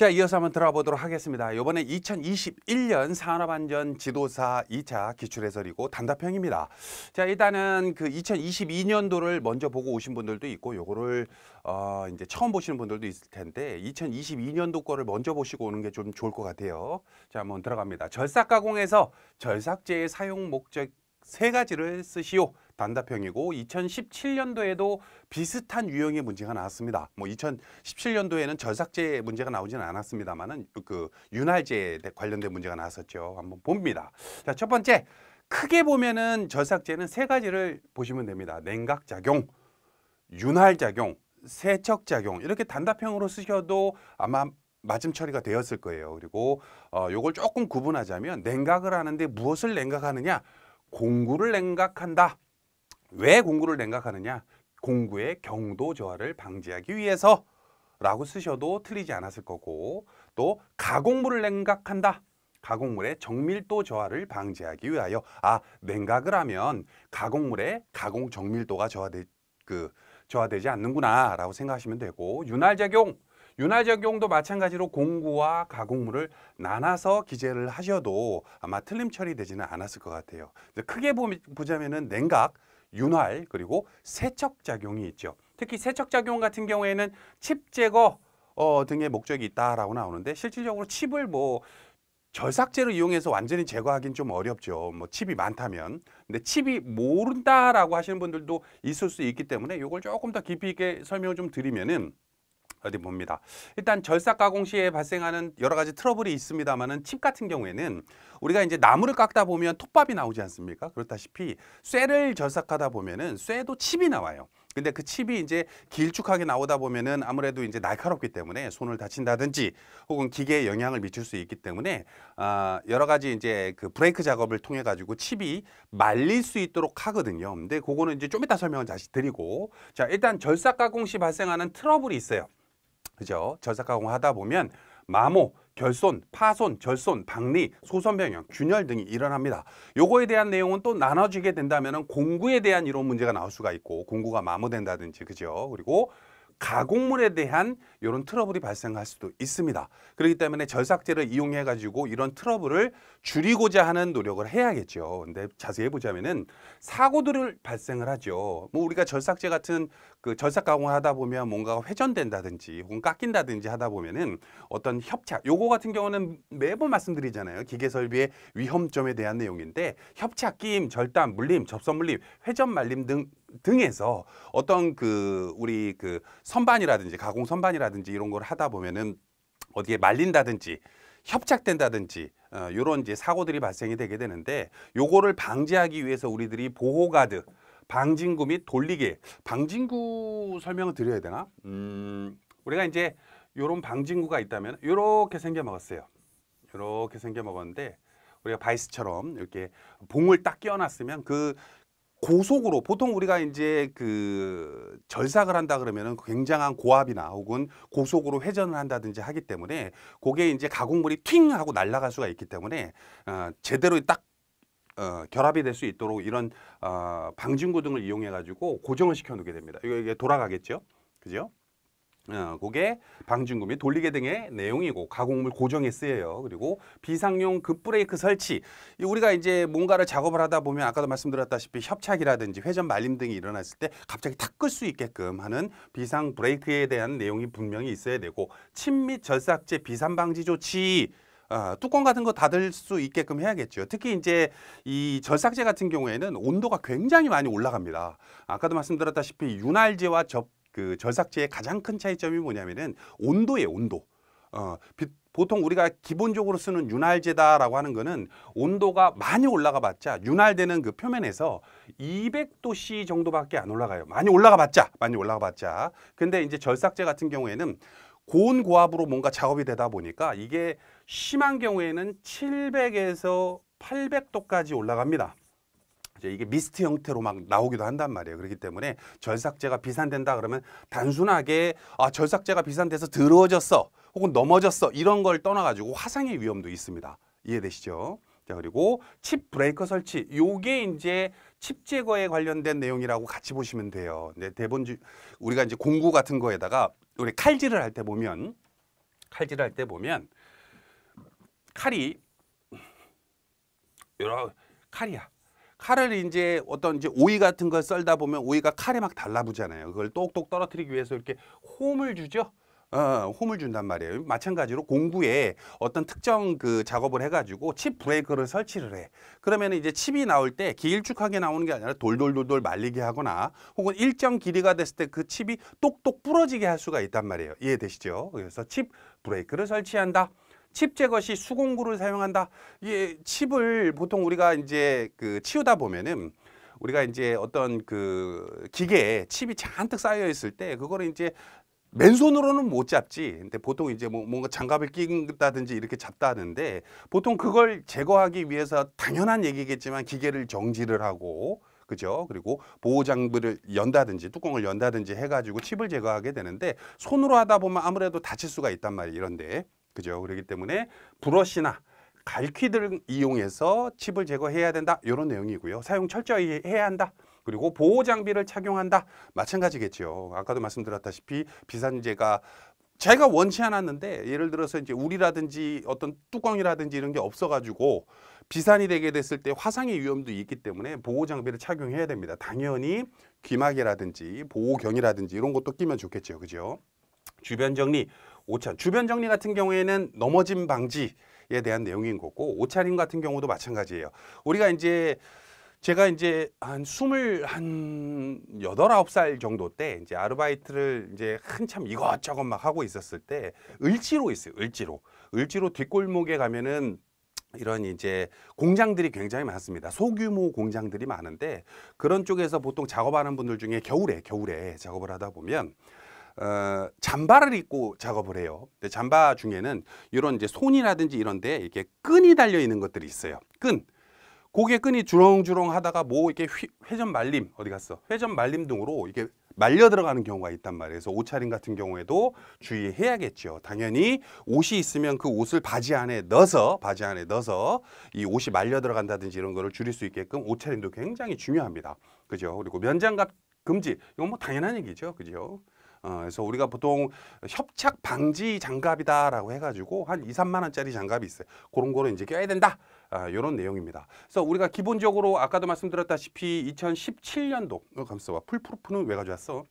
자, 이어서 한번 들어가 보도록 하겠습니다. 이번에 2021년 산업안전 지도사 2차 기출해설이고 단답형입니다. 자, 일단은 그 2022년도를 먼저 보고 오신 분들도 있고 요거를 이제 처음 보시는 분들도 있을 텐데 2022년도 거를 먼저 보시고 오는 게 좀 좋을 것 같아요. 자, 한번 들어갑니다. 절삭가공에서 절삭제의 사용 목적 세 가지를 쓰시오. 단답형이고 2017년도에도 비슷한 유형의 문제가 나왔습니다. 뭐 2017년도에는 절삭제 문제가 나오지는 않았습니다만은 그 윤활제 관련된 문제가 나왔었죠. 한번 봅니다. 자, 첫 번째 크게 보면은 절삭제는 세 가지를 보시면 됩니다. 냉각작용, 윤활작용, 세척작용 이렇게 단답형으로 쓰셔도 아마 맞음 처리가 되었을 거예요. 그리고 요걸 조금 구분하자면 냉각을 하는데 무엇을 냉각하느냐? 공구를 냉각한다. 왜 공구를 냉각하느냐? 공구의 경도 저하를 방지하기 위해서 라고 쓰셔도 틀리지 않았을 거고, 또 가공물을 냉각한다. 가공물의 정밀도 저하를 방지하기 위하여. 냉각을 하면 가공물의 가공 정밀도가 저하되지 않는구나 라고 생각하시면 되고, 윤활작용도 마찬가지로 공구와 가공물을 나눠서 기재를 하셔도 아마 틀림 처리되지는 않았을 것 같아요. 크게 보자면은 냉각, 윤활, 그리고 세척작용이 있죠. 특히 세척작용 같은 경우에는 칩 제거 등의 목적이 있다라고 나오는데, 실질적으로 칩을 뭐 절삭제를 이용해서 완전히 제거하기는 좀 어렵죠. 뭐 칩이 많다면. 근데 칩이 모른다라고 하시는 분들도 있을 수 있기 때문에 이걸 조금 더 깊이 있게 설명을 좀 드리면은 어디 봅니다. 일단 절삭 가공 시에 발생하는 여러 가지 트러블이 있습니다만은 칩 같은 경우에는 우리가 이제 나무를 깎다 보면 톱밥이 나오지 않습니까? 그렇다시피 쇠를 절삭하다 보면은 쇠도 칩이 나와요. 근데 그 칩이 이제 길쭉하게 나오다 보면은 아무래도 이제 날카롭기 때문에 손을 다친다든지 혹은 기계에 영향을 미칠 수 있기 때문에 여러 가지 이제 그 브레이크 작업을 통해 가지고 칩이 말릴 수 있도록 하거든요. 근데 그거는 이제 좀 이따 설명을 다시 드리고, 자, 일단 절삭 가공 시 발생하는 트러블이 있어요. 그죠? 절삭 가공하다 보면 마모, 결손, 파손, 절손, 박리, 소선 변형, 균열 등이 일어납니다. 요거에 대한 내용은 또 나눠지게 된다면 공구에 대한 이런 문제가 나올 수가 있고, 공구가 마모된다든지, 그죠? 그리고 가공물에 대한 이런 트러블이 발생할 수도 있습니다. 그렇기 때문에 절삭제를 이용해 가지고 이런 트러블을 줄이고자 하는 노력을 해야겠죠. 근데 자세히 보자면은 사고들을 발생을 하죠. 뭐 우리가 절삭제 같은 그 절삭 가공을 하다 보면 뭔가가 회전된다든지 혹은 깎인다든지 하다 보면은 어떤 협착, 요거 같은 경우는 매번 말씀드리잖아요. 기계 설비의 위험점에 대한 내용인데, 협착, 끼임, 절단, 물림, 접선 물림, 회전 말림 등에서 어떤 우리 선반이라든지 가공 선반이라든지 이런 걸 하다 보면은 어디에 말린다든지 협착된다든지 이런 이제 사고들이 발생이 되게 되는데, 요거를 방지하기 위해서 우리들이 보호가드, 방진구 및 돌리개, 방진구 설명을 드려야 되나? 우리가 이제 요런 방진구가 있다면 요렇게 생겨 먹었어요. 요렇게 생겨 먹었는데 우리가 바이스처럼 이렇게 봉을 딱 끼워놨으면 고속으로, 보통 우리가 이제 절삭을 한다 그러면은 굉장한 고압이나 혹은 고속으로 회전을 한다든지 하기 때문에 그게 이제 가공물이 팅 하고 날아갈 수가 있기 때문에 제대로 딱 결합이 될 수 있도록 이런 방진구 등을 이용해 가지고 고정을 시켜 놓게 됩니다. 이게 돌아가겠죠, 그죠? 그게 방진구 및 돌리개 등의 내용이고, 가공물 고정에 쓰여요. 그리고 비상용 급브레이크 설치, 우리가 이제 뭔가를 작업을 하다 보면 아까도 말씀드렸다시피 협착이라든지 회전 말림 등이 일어났을 때 갑자기 탁 끌 수 있게끔 하는 비상 브레이크에 대한 내용이 분명히 있어야 되고, 침 및 절삭제 비산 방지 조치, 뚜껑 같은 거 닫을 수 있게끔 해야겠죠. 특히 이제 이 절삭제 같은 경우에는 온도가 굉장히 많이 올라갑니다. 아까도 말씀드렸다시피 윤활제와 절삭제의 가장 큰 차이점이 뭐냐면은 온도예요, 온도. 보통 우리가 기본적으로 쓰는 윤활제다라고 하는 거는 온도가 많이 올라가 봤자, 윤활되는 그 표면에서 200도씨 정도밖에 안 올라가요. 많이 올라가 봤자. 근데 이제 절삭제 같은 경우에는 고온고압으로 뭔가 작업이 되다 보니까 이게 심한 경우에는 700에서 800도까지 올라갑니다. 이게 미스트 형태로 막 나오기도 한단 말이에요. 그렇기 때문에 절삭제가 비산된다 그러면 단순하게 절삭제가 비산돼서 더러워졌어 혹은 넘어졌어 이런 걸 떠나가지고 화상의 위험도 있습니다. 이해되시죠? 자, 그리고 칩 브레이커 설치, 요게 이제 칩 제거에 관련된 내용이라고 같이 보시면 돼요. 근데 우리가 이제 공구 같은 거에다가 우리 칼질을 할 때 보면 칼질할 때 보면 칼이 여러 칼이야. 칼을 이제 어떤 이제 오이 같은 걸 썰다 보면 오이가 칼에 막 달라붙잖아요. 그걸 똑똑 떨어뜨리기 위해서 이렇게 홈을 주죠. 홈을 준단 말이에요. 마찬가지로 공구에 어떤 특정 그 작업을 해가지고 칩 브레이커를 설치를 해. 그러면 이제 칩이 나올 때 길쭉하게 나오는 게 아니라 돌돌돌돌 말리게 하거나 혹은 일정 길이가 됐을 때 그 칩이 똑똑 부러지게 할 수가 있단 말이에요. 이해되시죠? 그래서 칩 브레이크를 설치한다. 칩 제거 시 수공구를 사용한다. 이게 칩을 보통 우리가 이제 그 치우다 보면은 우리가 이제 어떤 그 기계에 칩이 잔뜩 쌓여 있을 때 그거를 이제 맨손으로는 못 잡지. 근데 보통 이제 뭔가 장갑을 끼다든지 이렇게 잡다는데 보통 그걸 제거하기 위해서 당연한 얘기겠지만 기계를 정지를 하고 그죠? 그리고 보호 장비를 연다든지 뚜껑을 연다든지 해가지고 칩을 제거하게 되는데 손으로 하다 보면 아무래도 다칠 수가 있단 말이에요. 이런데 그죠? 그렇기 때문에 브러쉬나 갈퀴 등 이용해서 칩을 제거해야 된다. 이런 내용이고요. 사용 철저히 해야 한다. 그리고 보호 장비를 착용한다. 마찬가지겠죠. 아까도 말씀드렸다시피 비산제가 제가 원치 않았는데 예를 들어서 이제 우리라든지 어떤 뚜껑이라든지 이런 게 없어가지고 비산이 되게 됐을 때 화상의 위험도 있기 때문에 보호 장비를 착용해야 됩니다. 당연히 귀마개라든지 보호경이라든지 이런 것도 끼면 좋겠죠. 그죠? 주변 정리, 오차. 주변 정리 같은 경우에는 넘어짐 방지에 대한 내용인 거고 옷차림 같은 경우도 마찬가지예요. 우리가 이제 제가 이제 한 28살 정도 때 이제 아르바이트를 이제 한참 이것저것 막 하고 있었을 때 을지로 있어요. 을지로 뒷골목에 가면은 이런 이제 공장들이 굉장히 많습니다. 소규모 공장들이 많은데 그런 쪽에서 보통 작업하는 분들 중에 겨울에 작업을 하다 보면 잠바를 입고 작업을 해요. 근데 잠바 중에는 이런 이제 손이라든지 이런데 이렇게 끈이 달려 있는 것들이 있어요. 고개 끈이 주렁주렁 하다가 뭐 이렇게 회전 말림 어디 갔어? 회전 말림 등으로 이게 말려 들어가는 경우가 있단 말이에요. 그래서 옷차림 같은 경우에도 주의해야겠죠. 당연히 옷이 있으면 그 옷을 바지 안에 넣어서 이 옷이 말려 들어간다든지 이런 거를 줄일 수 있게끔 옷차림도 굉장히 중요합니다. 그죠? 그리고 면장갑 금지 이건 뭐 당연한 얘기죠. 그죠? 그래서 우리가 보통 협착 방지 장갑이다라고 해가지고 한 2, 3만 원짜리 장갑이 있어요. 그런 거를 이제 껴야 된다. 이런 내용입니다. 그래서 우리가 기본적으로 아까도 말씀드렸다시피 2017년도 감사와 풀프루프는 왜 가져왔어?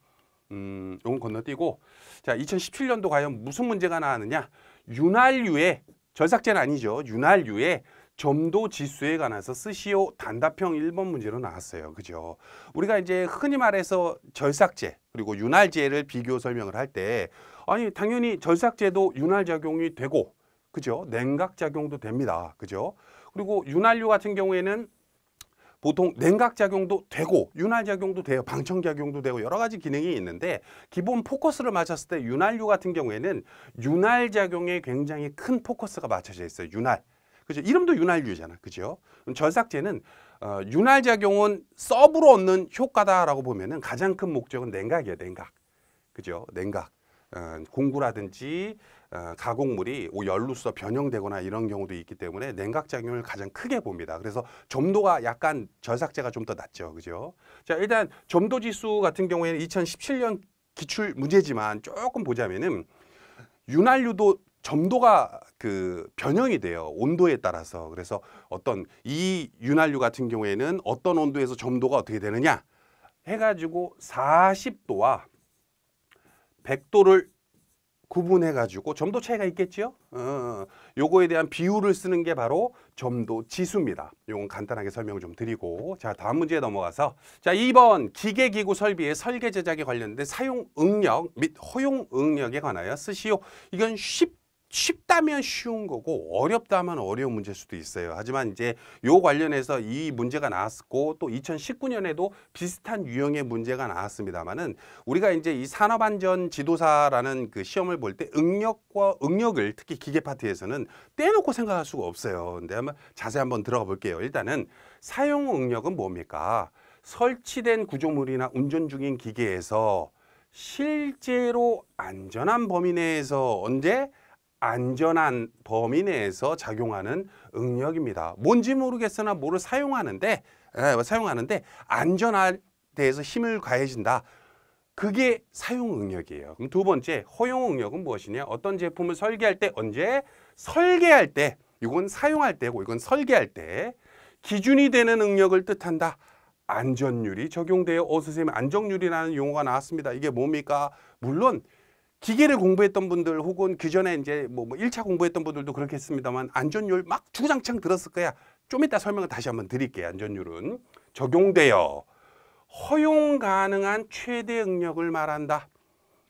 이건 건너뛰고 자 2017년도 과연 무슨 문제가 나왔느냐? 윤활유의 절삭제는 아니죠. 윤활유의 점도 지수에 관해서 스시오 단답형 1번 문제로 나왔어요. 그죠? 우리가 이제 흔히 말해서 절삭제 그리고 윤활제를 비교 설명을 할 때 아니 당연히 절삭제도 윤활작용이 되고 그죠? 냉각작용도 됩니다. 그죠? 그리고 윤활유 같은 경우에는 보통 냉각작용도 되고 윤활작용도 돼요. 방청작용도 되고 여러 가지 기능이 있는데 기본 포커스를 맞췄을 때 윤활유 같은 경우에는 윤활작용에 굉장히 큰 포커스가 맞춰져 있어요. 윤활. 그죠? 이름도 윤활유잖아. 그죠? 절삭제는 윤활작용은 서브로 얻는 효과다라고 보면은 가장 큰 목적은 냉각이에요. 냉각. 그죠? 냉각. 공구라든지 가공물이 연루서 변형되거나 이런 경우도 있기 때문에 냉각작용을 가장 크게 봅니다. 그래서 점도가 약간 절삭제가 좀 더 낮죠. 그죠? 자, 일단 점도지수 같은 경우에는 2017년 기출 문제지만 조금 보자면은 윤활유도 점도가 그 변형이 돼요. 온도에 따라서. 그래서 어떤 이 윤활유 같은 경우에는 어떤 온도에서 점도가 어떻게 되느냐 해가지고 40도와 100도를 구분해가지고 점도 차이가 있겠죠. 요거에 대한 비율을 쓰는 게 바로 점도 지수입니다. 요건 간단하게 설명을 좀 드리고 자 다음 문제에 넘어가서 자 2번 기계기구 설비의 설계 제작에 관련된 사용 응력 및 허용 응력에 관하여 쓰시오. 이건 쉽다면 쉬운 거고 어렵다면 어려운 문제일 수도 있어요. 하지만 이제 요 관련해서 이 문제가 나왔고 또 2019년에도 비슷한 유형의 문제가 나왔습니다만은 우리가 이제 이 산업안전 지도사라는 그 시험을 볼 때 응력을 특히 기계 파트에서는 떼놓고 생각할 수가 없어요. 근데 자세히 한번 들어가 볼게요. 일단은 사용 응력은 뭡니까? 설치된 구조물이나 운전 중인 기계에서 실제로 안전한 범위 내에서 언제 안전한 범위 내에서 작용하는 응력입니다. 뭔지 모르겠으나 뭐를 사용하는데 안전에 대해서 힘을 가해진다. 그게 사용 응력이에요. 그럼 두 번째 허용 응력은 무엇이냐? 어떤 제품을 설계할 때 언제? 설계할 때. 이건 사용할 때고 이건 설계할 때 기준이 되는 응력을 뜻한다. 안전율이 적용돼요. 선생님 안전율이라는 용어가 나왔습니다. 이게 뭡니까? 물론 기계를 공부했던 분들 혹은 그 전에 이제 뭐 1차 공부했던 분들도 그렇겠습니다만 안전율 막 주구장창 들었을 거야. 좀 이따 설명을 다시 한번 드릴게요. 안전율은 적용돼요. 허용 가능한 최대 응력을 말한다.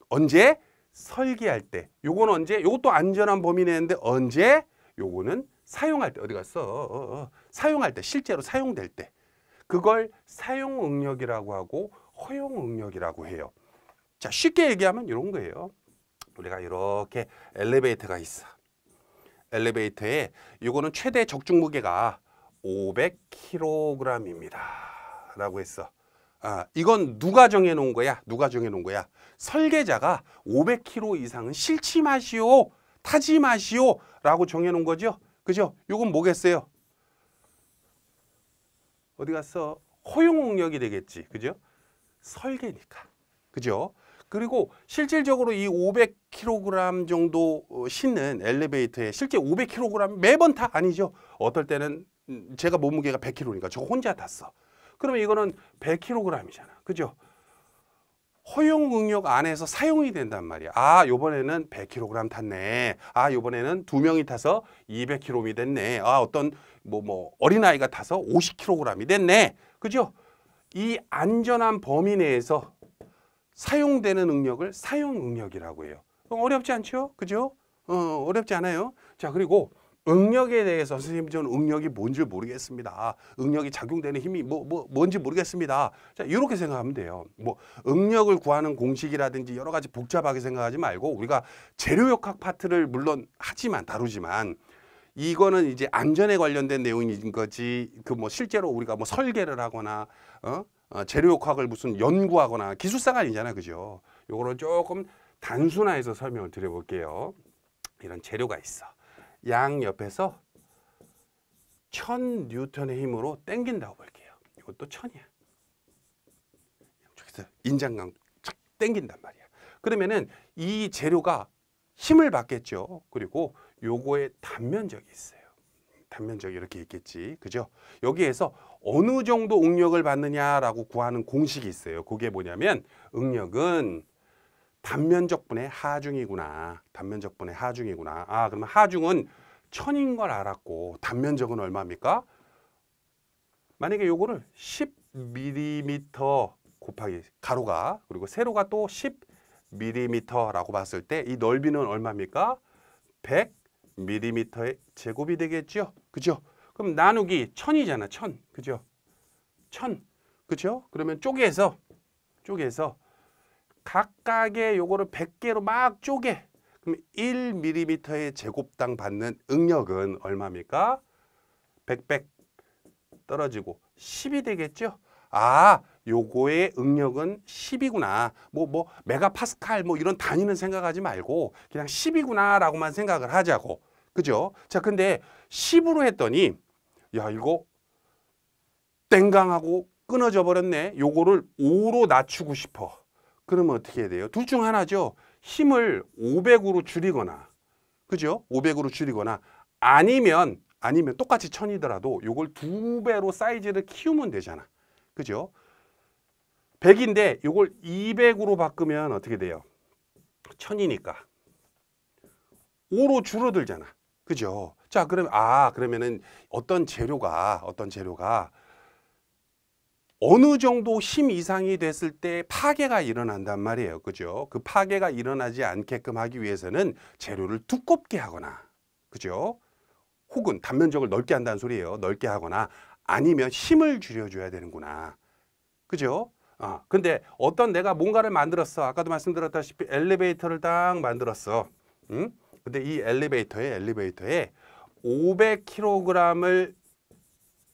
언제? 설계할 때. 요건 언제? 요것도 안전한 범위 내는데 언제? 요거는 사용할 때. 어디 갔어? 사용할 때. 실제로 사용될 때. 그걸 사용 응력이라고 하고 허용 응력이라고 해요. 자, 쉽게 얘기하면 이런 거예요. 우리가 이렇게 엘리베이터가 있어. 엘리베이터에 이거는 최대 적중 무게가 500kg입니다. 라고 했어. 이건 누가 정해놓은 거야? 누가 정해놓은 거야? 설계자가 500kg 이상은 실지 마시오, 타지 마시오 라고 정해놓은 거죠. 그죠? 이건 뭐겠어요? 어디 갔어? 허용 응력이 되겠지. 그죠? 설계니까. 그죠? 그리고 실질적으로 이 500kg 정도 싣는 엘리베이터에 실제 500kg 매번 타? 아니죠. 어떨 때는 제가 몸무게가 100kg니까 저 혼자 탔어. 그러면 이거는 100kg이잖아. 그죠? 허용 응력 안에서 사용이 된단 말이야. 요번에는 100kg 탔네. 요번에는 2명이 타서 200kg이 됐네. 어떤 어린아이가 타서 50kg이 됐네. 그죠? 이 안전한 범위 내에서 사용되는 응력을 사용 응력이라고 해요. 어렵지 않죠? 그죠? 어렵지 않아요. 자, 그리고 응력에 대해서 선생님 저는 응력이 뭔지 모르겠습니다. 응력이 작용되는 힘이 뭔지 모르겠습니다. 자, 이렇게 생각하면 돼요. 응력을 구하는 공식이라든지 여러 가지 복잡하게 생각하지 말고 우리가 재료역학 파트를 물론 다루지만 이거는 이제 안전에 관련된 내용인 거지. 실제로 우리가 설계를 하거나 재료역학을 무슨 연구하거나 기술사가 아니잖아. 그죠? 요거를 조금 단순화해서 설명을 드려볼게요. 이런 재료가 있어. 양 옆에서 1000N의 힘으로 당긴다고 볼게요. 이것도 1000이야. 저기서 인장강 착 당긴단 말이야. 그러면은 이 재료가 힘을 받겠죠. 그리고 요거에 단면적이 있어요. 단면적이 이렇게 있겠지. 그죠? 여기에서 어느 정도 응력을 받느냐라고 구하는 공식이 있어요. 그게 뭐냐면 응력은 단면적분의 하중이구나. 단면적분의 하중이구나. 그러면 하중은 1000인 걸 알았고 단면적은 얼마입니까? 만약에 요거를 10mm 곱하기 가로가 그리고 세로가 또 10mm라고 봤을 때 이 넓이는 얼마입니까? 100mm의 제곱이 되겠죠? 그죠? 그럼 나누기 1000이잖아. 1000. 그죠? 1000. 그죠? 그러면 쪼개서 각각의 요거를 100개로 막 쪼개. 그럼 1mm의 제곱당 받는 응력은 얼마입니까? 100 떨어지고 10이 되겠죠? 요거의 응력은 10이구나. 메가파스칼 이런 단위는 생각하지 말고 그냥 10이구나 라고만 생각을 하자고. 그죠? 자, 근데 10으로 했더니 야, 이거 땡강하고 끊어져 버렸네. 요거를 5로 낮추고 싶어. 그러면 어떻게 해야 돼요? 둘 중 하나죠. 힘을 500으로 줄이거나, 그죠? 500으로 줄이거나 아니면 똑같이 1000이더라도 요걸 2배로 사이즈를 키우면 되잖아. 그죠? 100인데 요걸 200으로 바꾸면 어떻게 돼요? 1000이니까 5로 줄어들잖아. 그죠? 자, 그러면은 어떤 재료가 어느 정도 힘 이상이 됐을 때 파괴가 일어난단 말이에요. 그죠? 그 파괴가 일어나지 않게끔 하기 위해서는 재료를 두껍게 하거나, 그죠? 혹은 단면적을 넓게 한다는 소리예요. 넓게 하거나 아니면 힘을 줄여줘야 되는구나. 그죠? 근데 내가 뭔가를 만들었어. 아까도 말씀드렸다시피 엘리베이터를 딱 만들었어. 응? 근데 이 엘리베이터에 500kg을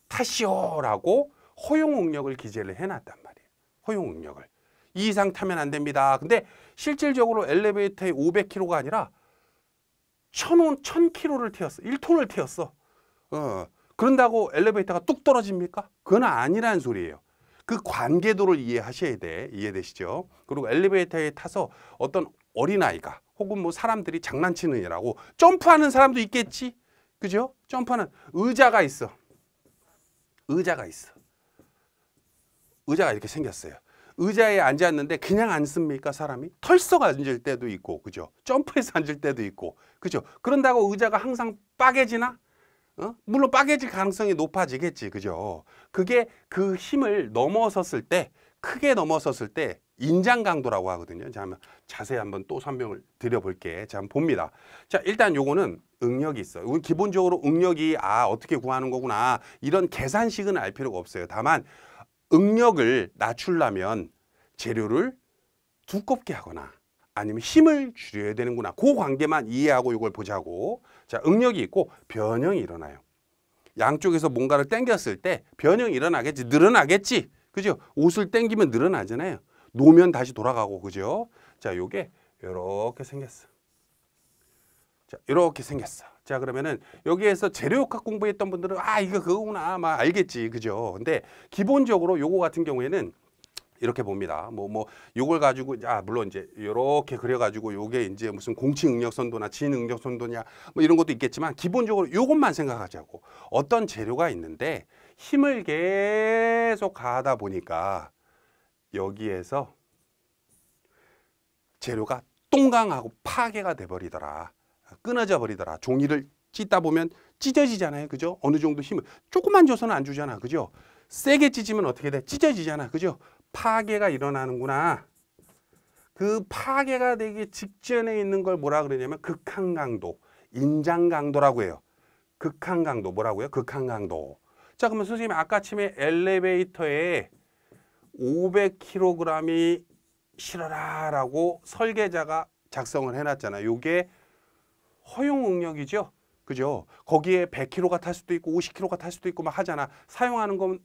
타시오라고 허용 응력을 기재를 해놨단 말이에요. 허용 응력을. 이 이상 타면 안 됩니다. 근데 실질적으로 엘리베이터에 500kg가 아니라 1000kg를 태웠어. 1톤을 태웠어. 그런다고 엘리베이터가 뚝 떨어집니까? 그건 아니라는 소리예요. 그 관계도를 이해하셔야 돼. 이해되시죠? 그리고 엘리베이터에 타서 어떤 어린아이가 혹은 뭐 사람들이 장난치느냐라고 점프하는 사람도 있겠지. 그죠? 점프하는 의자가 있어. 의자가 있어. 의자가 이렇게 생겼어요. 의자에 앉았는데 그냥 앉습니까, 사람이? 털썩 앉을 때도 있고, 그죠? 점프해서 앉을 때도 있고, 그죠? 그런다고 의자가 항상 빠개지나? 물론 빠개질 가능성이 높아지겠지, 그죠? 그게 그 힘을 넘어섰을 때, 크게 넘어섰을 때 인장 강도라고 하거든요. 자, 한번 자세히 한번 또 설명을 드려볼게. 자, 한번 봅니다. 자, 일단 요거는 응력이 있어. 이건 기본적으로 응력이 어떻게 구하는 거구나. 이런 계산식은 알 필요가 없어요. 다만 응력을 낮추려면 재료를 두껍게 하거나 아니면 힘을 줄여야 되는구나. 그 관계만 이해하고 이걸 보자고. 자, 응력이 있고 변형이 일어나요. 양쪽에서 뭔가를 당겼을 때 변형이 일어나겠지. 늘어나겠지. 그죠? 옷을 당기면 늘어나잖아요. 놓으면 다시 돌아가고. 그죠? 자, 요게 이렇게 생겼어. 자, 이렇게 생겼어. 자, 그러면은 여기에서 재료역학 공부했던 분들은 이거 그거구나 막 알겠지. 그죠? 근데 기본적으로 요거 같은 경우에는 이렇게 봅니다. 요걸 가지고 물론 이제 이렇게 그려 가지고 요게 이제 무슨 공칭 응력 선도나 진 응력 선도냐 뭐 이런 것도 있겠지만 기본적으로 요것만 생각하자고. 어떤 재료가 있는데 힘을 계속 가하다 보니까 여기에서 재료가 똥강하고 파괴가 돼 버리더라. 끊어져 버리더라. 종이를 찢다 보면 찢어지잖아요. 그죠? 어느 정도 힘을 조금만 줘서는 안 주잖아. 그죠? 세게 찢으면 어떻게 돼? 찢어지잖아. 그죠? 파괴가 일어나는구나. 그 파괴가 되기 직전에 있는 걸 뭐라 그러냐면 극한강도, 인장강도라고 해요. 극한강도 뭐라고요? 극한강도. 자, 그러면 선생님이 아까 아침에 엘리베이터에 500kg이 실어라라고 설계자가 작성을 해놨잖아요. 이게 허용 응력이죠. 그죠? 거기에 100kg가 탈 수도 있고 50kg가 탈 수도 있고 막 하잖아. 사용하는 건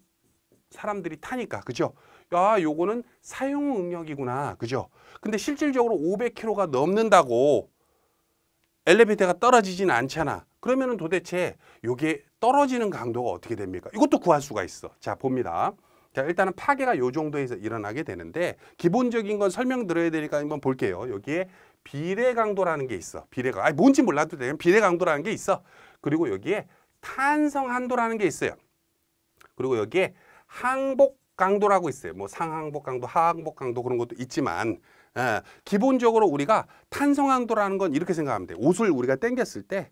사람들이 타니까. 그죠? 요거는 사용 응력이구나. 그죠? 근데 실질적으로 500kg가 넘는다고 엘리베이터가 떨어지진 않잖아. 그러면은 도대체 요게 떨어지는 강도가 어떻게 됩니까? 이것도 구할 수가 있어. 자, 봅니다. 자, 일단은 파괴가 요 정도에서 일어나게 되는데 기본적인 건 설명드려야 되니까 한번 볼게요. 여기에 비례 강도라는 게 있어. 비례가 뭔지 몰라도 돼요. 비례 강도라는 게 있어. 그리고 여기에 탄성 한도라는 게 있어요. 그리고 여기에 항복 강도라고 있어요. 뭐 상항복 강도, 하항복 강도 그런 것도 있지만 기본적으로 우리가 탄성 항도라는 건 이렇게 생각하면 돼. 옷을 우리가 당겼을 때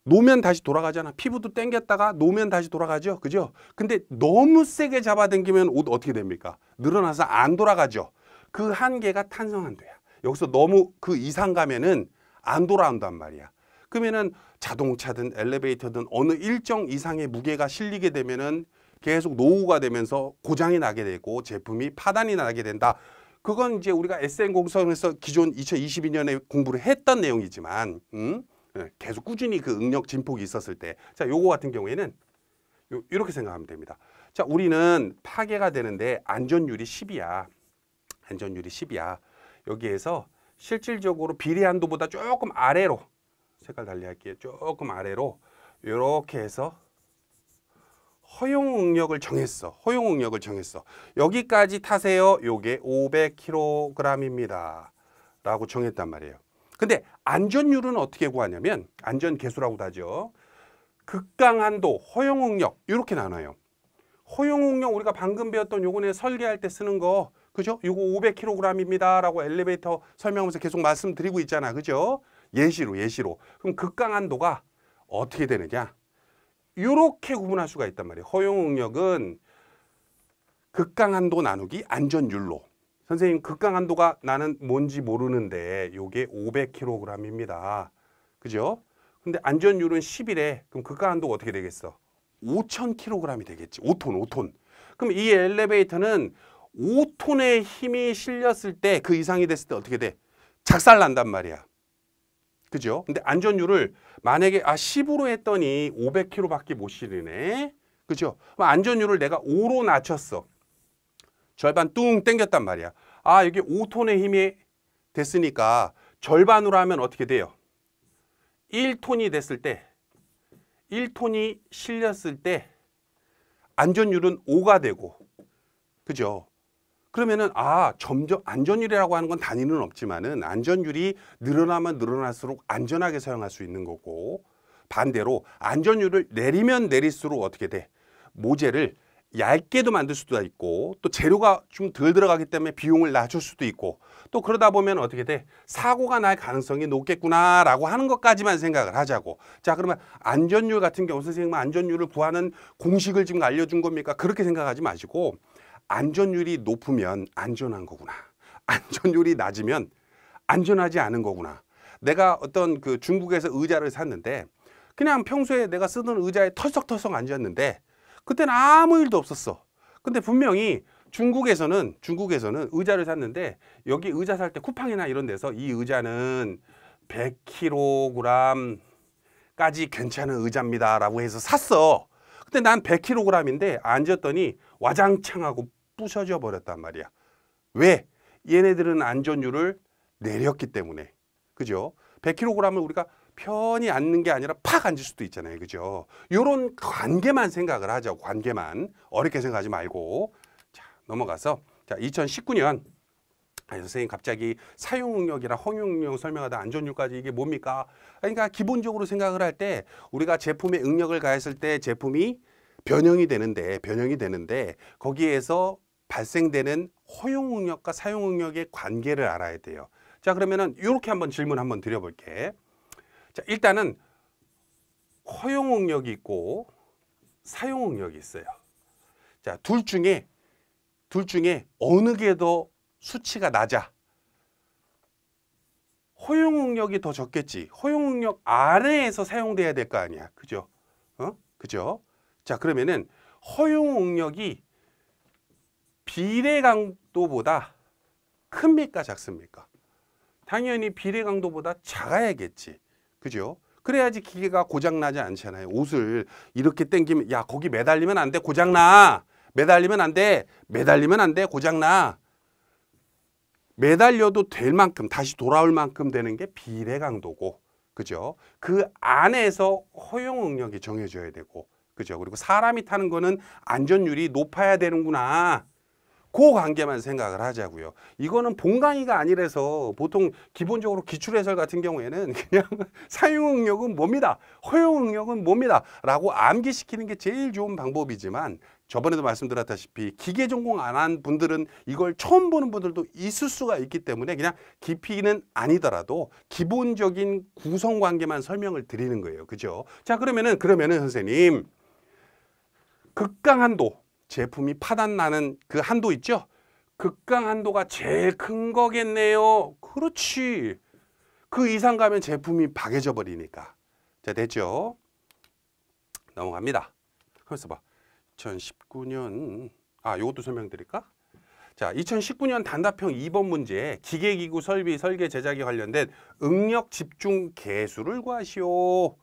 놓으면 다시 돌아가잖아. 피부도 당겼다가 놓으면 다시 돌아가죠. 그죠? 근데 너무 세게 잡아당기면 옷 어떻게 됩니까? 늘어나서 안 돌아가죠. 그 한계가 탄성 한도야. 여기서 너무 그 이상 가면은 안 돌아온단 말이야. 그러면은 자동차든 엘리베이터든 어느 일정 이상의 무게가 실리게 되면은 계속 노후가 되면서 고장이 나게 되고 제품이 파단이 나게 된다. 그건 이제 우리가 SN공성에서 기존 2022년에 공부를 했던 내용이지만 계속 꾸준히 그 응력 진폭이 있었을 때, 자, 요거 같은 경우에는 이렇게 생각하면 됩니다. 자, 우리는 파괴가 되는데 안전율이 10이야. 안전율이 10이야. 여기에서 실질적으로 비례 한도보다 조금 아래로, 색깔 달리할게요. 조금 아래로 이렇게 해서 허용 응력을 정했어. 허용 응력을 정했어. 여기까지 타세요. 요게 500kg입니다. 라고 정했단 말이에요. 근데 안전율은 어떻게 구하냐면 안전계수라고도 하죠. 극강한도, 허용 응력 이렇게 나눠요. 허용 응력 우리가 방금 배웠던 요거는 설계할 때 쓰는 거, 그죠? 요거 500kg입니다. 라고 엘리베이터 설명하면서 계속 말씀드리고 있잖아. 그죠? 예시로. 그럼 극강한도가 어떻게 되느냐? 이렇게 구분할 수가 있단 말이에요. 허용 응력은 극강한도 나누기 안전율로. 선생님, 극강한도가 나는 뭔지 모르는데 요게 500kg입니다. 그죠? 근데 안전율은 10이래. 그럼 극강한도가 어떻게 되겠어? 5000kg이 되겠지. 5톤. 그럼 이 엘리베이터는 5톤의 힘이 실렸을 때 그 이상이 됐을 때 어떻게 돼? 작살난단 말이야. 그죠? 근데 안전율을 만약에 10으로 했더니 500kg밖에 못 실리네. 그죠? 그럼 안전율을 내가 5로 낮췄어. 절반 뚱 땡겼단 말이야. 여기 5톤의 힘이 됐으니까 절반으로 하면 어떻게 돼요? 1톤이 됐을 때, 1톤이 실렸을 때 안전율은 5가 되고 그죠? 그러면은 점점 안전율이라고 하는 건 단위는 없지만은 안전율이 늘어나면 늘어날수록 안전하게 사용할 수 있는 거고, 반대로 안전율을 내리면 내릴수록 어떻게 돼? 모재를 얇게도 만들 수도 있고, 또 재료가 좀 덜 들어가기 때문에 비용을 낮출 수도 있고, 또 그러다 보면 어떻게 돼? 사고가 날 가능성이 높겠구나라고 하는 것까지만 생각을 하자고. 자, 그러면 안전율 같은 경우 선생님 안전율을 구하는 공식을 지금 알려준 겁니까? 그렇게 생각하지 마시고, 안전율이 높으면 안전한 거구나. 안전율이 낮으면 안전하지 않은 거구나. 내가 어떤 그 중국에서 의자를 샀는데 그냥 평소에 내가 쓰던 의자에 털썩털썩 앉았는데 그때는 아무 일도 없었어. 근데 분명히 중국에서는 의자를 샀는데 여기 의자 살 때 쿠팡이나 이런 데서 이 의자는 100kg까지 괜찮은 의자입니다 라고 해서 샀어. 근데 난 100kg인데 앉았더니 와장창 하고 부서져 버렸단 말이야. 왜? 얘네들은 안전율을 내렸기 때문에. 그죠? 100kg을 우리가 편히 앉는 게 아니라 팍 앉을 수도 있잖아요. 그죠? 요런 관계만 생각을 하자고. 관계만. 어렵게 생각하지 말고. 자, 넘어가서 자, 2019년 선생님 갑자기 사용 응력이랑 허용 응력 설명하다 안전율까지 이게 뭡니까? 그러니까 기본적으로 생각을 할 때 우리가 제품에 응력을 가했을 때 제품이 변형이 되는데 거기에서 발생되는 허용 응력과 사용 응력의 관계를 알아야 돼요. 자, 그러면은 이렇게 한번 질문 한번 드려볼게. 자, 일단은 허용 응력이 있고 사용 응력이 있어요. 자, 둘 중에 어느 게 더 수치가 낮아? 허용 응력이 더 적겠지. 허용 응력 아래에서 사용돼야 될 거 아니야. 그죠? 그죠? 자, 그러면은 허용 응력이 비례 강도보다 큽니까 작습니까? 당연히 비례 강도보다 작아야겠지. 그죠? 그래야지 기계가 고장나지 않잖아요. 옷을 이렇게 당기면 야 거기 매달리면 안 돼 고장나. 매달리면 안 돼. 고장나. 매달려도 될 만큼 다시 돌아올 만큼 되는 게 비례 강도고. 그죠? 그 안에서 허용 응력이 정해져야 되고. 그죠? 그리고 사람이 타는 거는 안전율이 높아야 되는구나. 그 관계만 생각을 하자고요. 이거는 본강의가 아니라서 보통 기본적으로 기출해설 같은 경우에는 그냥 사용 응력은 뭡니다. 허용 응력은 뭡니다. 라고 암기시키는 게 제일 좋은 방법이지만 저번에도 말씀드렸다시피 기계 전공 안 한 분들은 이걸 처음 보는 분들도 있을 수가 있기 때문에 그냥 깊이는 아니더라도 기본적인 구성 관계만 설명을 드리는 거예요. 그죠? 자, 그러면은 선생님 극강 한도 제품이 파단나는 그 한도 있죠? 극강 한도가 제일 큰 거겠네요. 그렇지. 그 이상 가면 제품이 박해져 버리니까. 자, 됐죠? 넘어갑니다. 그래서 봐. 2019년 요것도 설명드릴까? 자, 2019년 단답형 2번 문제 기계기구 설비 설계 제작에 관련된 응력 집중 계수를 구하시오.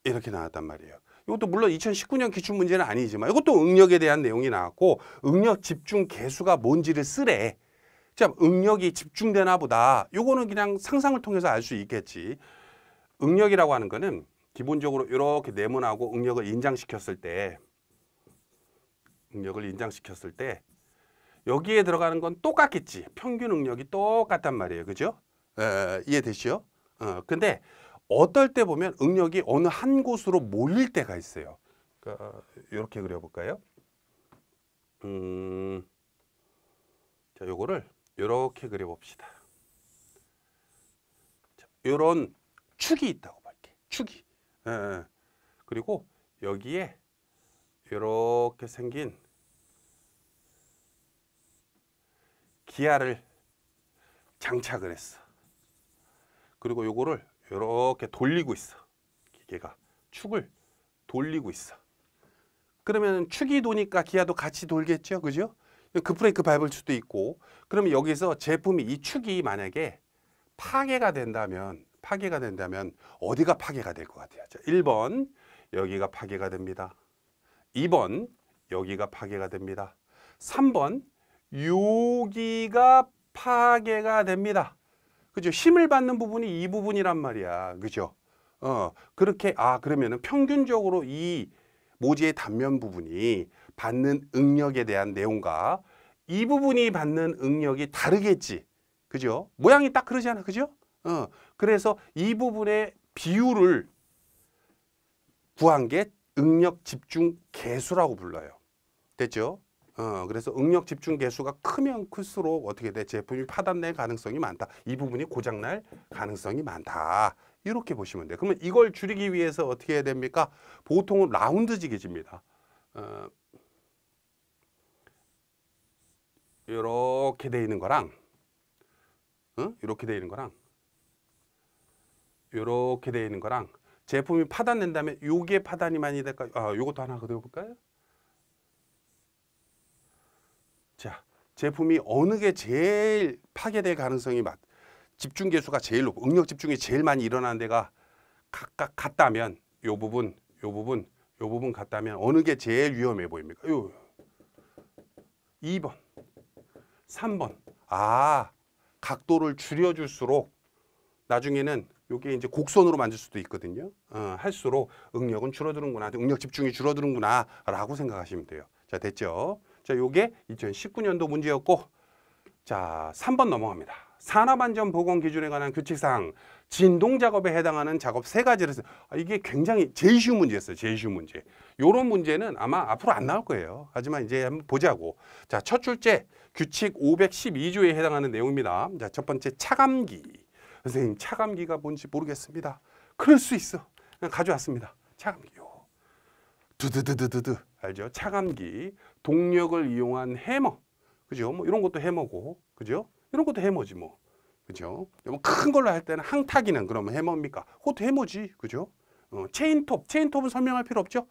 이렇게 나왔단 말이에요. 이것도 물론 2019년 기출 문제는 아니지만 이것도 응력에 대한 내용이 나왔고 응력 집중 계수가 뭔지를 쓰래. 자, 응력이 집중되나 보다. 요거는 그냥 상상을 통해서 알 수 있겠지. 응력이라고 하는 거는 기본적으로 이렇게 네모나고 응력을 인장시켰을 때 여기에 들어가는 건 똑같겠지. 평균 응력이 똑같단 말이에요. 그죠? 이해되시죠? 근데 어떨 때 보면 응력이 어느 한 곳으로 몰릴 때가 있어요. 그러니까 이렇게 그려볼까요? 자, 요거를 이렇게 그려봅시다. 자, 요런 축이 있다고 볼게. 축이. 그리고 여기에 이렇게 생긴 기아를 장착을 했어. 그리고 요거를 이렇게 돌리고 있어. 기계가 축을 돌리고 있어. 그러면 축이 도니까 기아도 같이 돌겠죠. 그죠? 급브레이크 밟을 수도 있고. 그러면 여기서 제품이 이 축이 만약에 파괴가 된다면 어디가 파괴가 될 것 같아요? 자, 1번 여기가 파괴가 됩니다. 2번 여기가 파괴가 됩니다. 3번 여기가 파괴가 됩니다. 그죠? 힘을 받는 부분이 이 부분이란 말이야. 그죠? 그렇게 그러면은 평균적으로 이 모지의 단면 부분이 받는 응력에 대한 내용과 이 부분이 받는 응력이 다르겠지. 그죠? 모양이 딱 그러잖아. 그죠? 그래서 이 부분의 비율을 구한 게 응력 집중 계수라고 불러요. 됐죠? 그래서 응력 집중 계수가 크면 클수록 어떻게 돼? 제품이 파단될 가능성이 많다. 이 부분이 고장날 가능성이 많다. 이렇게 보시면 돼요. 그러면 이걸 줄이기 위해서 어떻게 해야 됩니까? 보통은 라운드 지게집니다. 이렇게 돼 있는 거랑 이렇게 돼 있는 거랑 이렇게 돼 있는 거랑 제품이 파단된다면 요게 파단이 많이 될까요? 요것도 하나 그려볼까요? 자, 제품이 어느 게 제일 파괴될 가능성이 집중 계수가 제일 높고 응력 집중이 제일 많이 일어나는 데가 각각 같다면 요 부분 같다면 어느 게 제일 위험해 보입니까? 요 2번, 3번. 각도를 줄여줄수록 나중에는 요게 이제 곡선으로 만들 수도 있거든요. 할수록 응력은 줄어드는구나, 응력 집중이 줄어드는구나 라고 생각하시면 돼요. 자, 됐죠? 자, 요게 2019년도 문제였고, 자, 3번 넘어갑니다. 산업안전보건 기준에 관한 규칙상 진동 작업에 해당하는 작업 3가지를 했어요. 이게 굉장히 제일 쉬운 문제였어요. 제일 쉬운 문제. 요런 문제는 아마 앞으로 안 나올 거예요. 하지만 이제 한번 보자고. 자, 첫 출제 규칙 512조에 해당하는 내용입니다. 자, 첫 번째 차감기. 선생님, 차감기가 뭔지 모르겠습니다. 그럴 수 있어. 그냥 가져왔습니다. 차감기요. 두두두두두두. 알죠? 차감기. 동력을 이용한 해머. 그죠? 뭐 이런 것도 해머고. 그죠? 이런 것도 해머지 뭐. 그죠? 큰 걸로 할 때는 항타기는 그러면 해머입니까? 그것도 해머지. 그죠? 체인톱. 체인톱은 설명할 필요 없죠?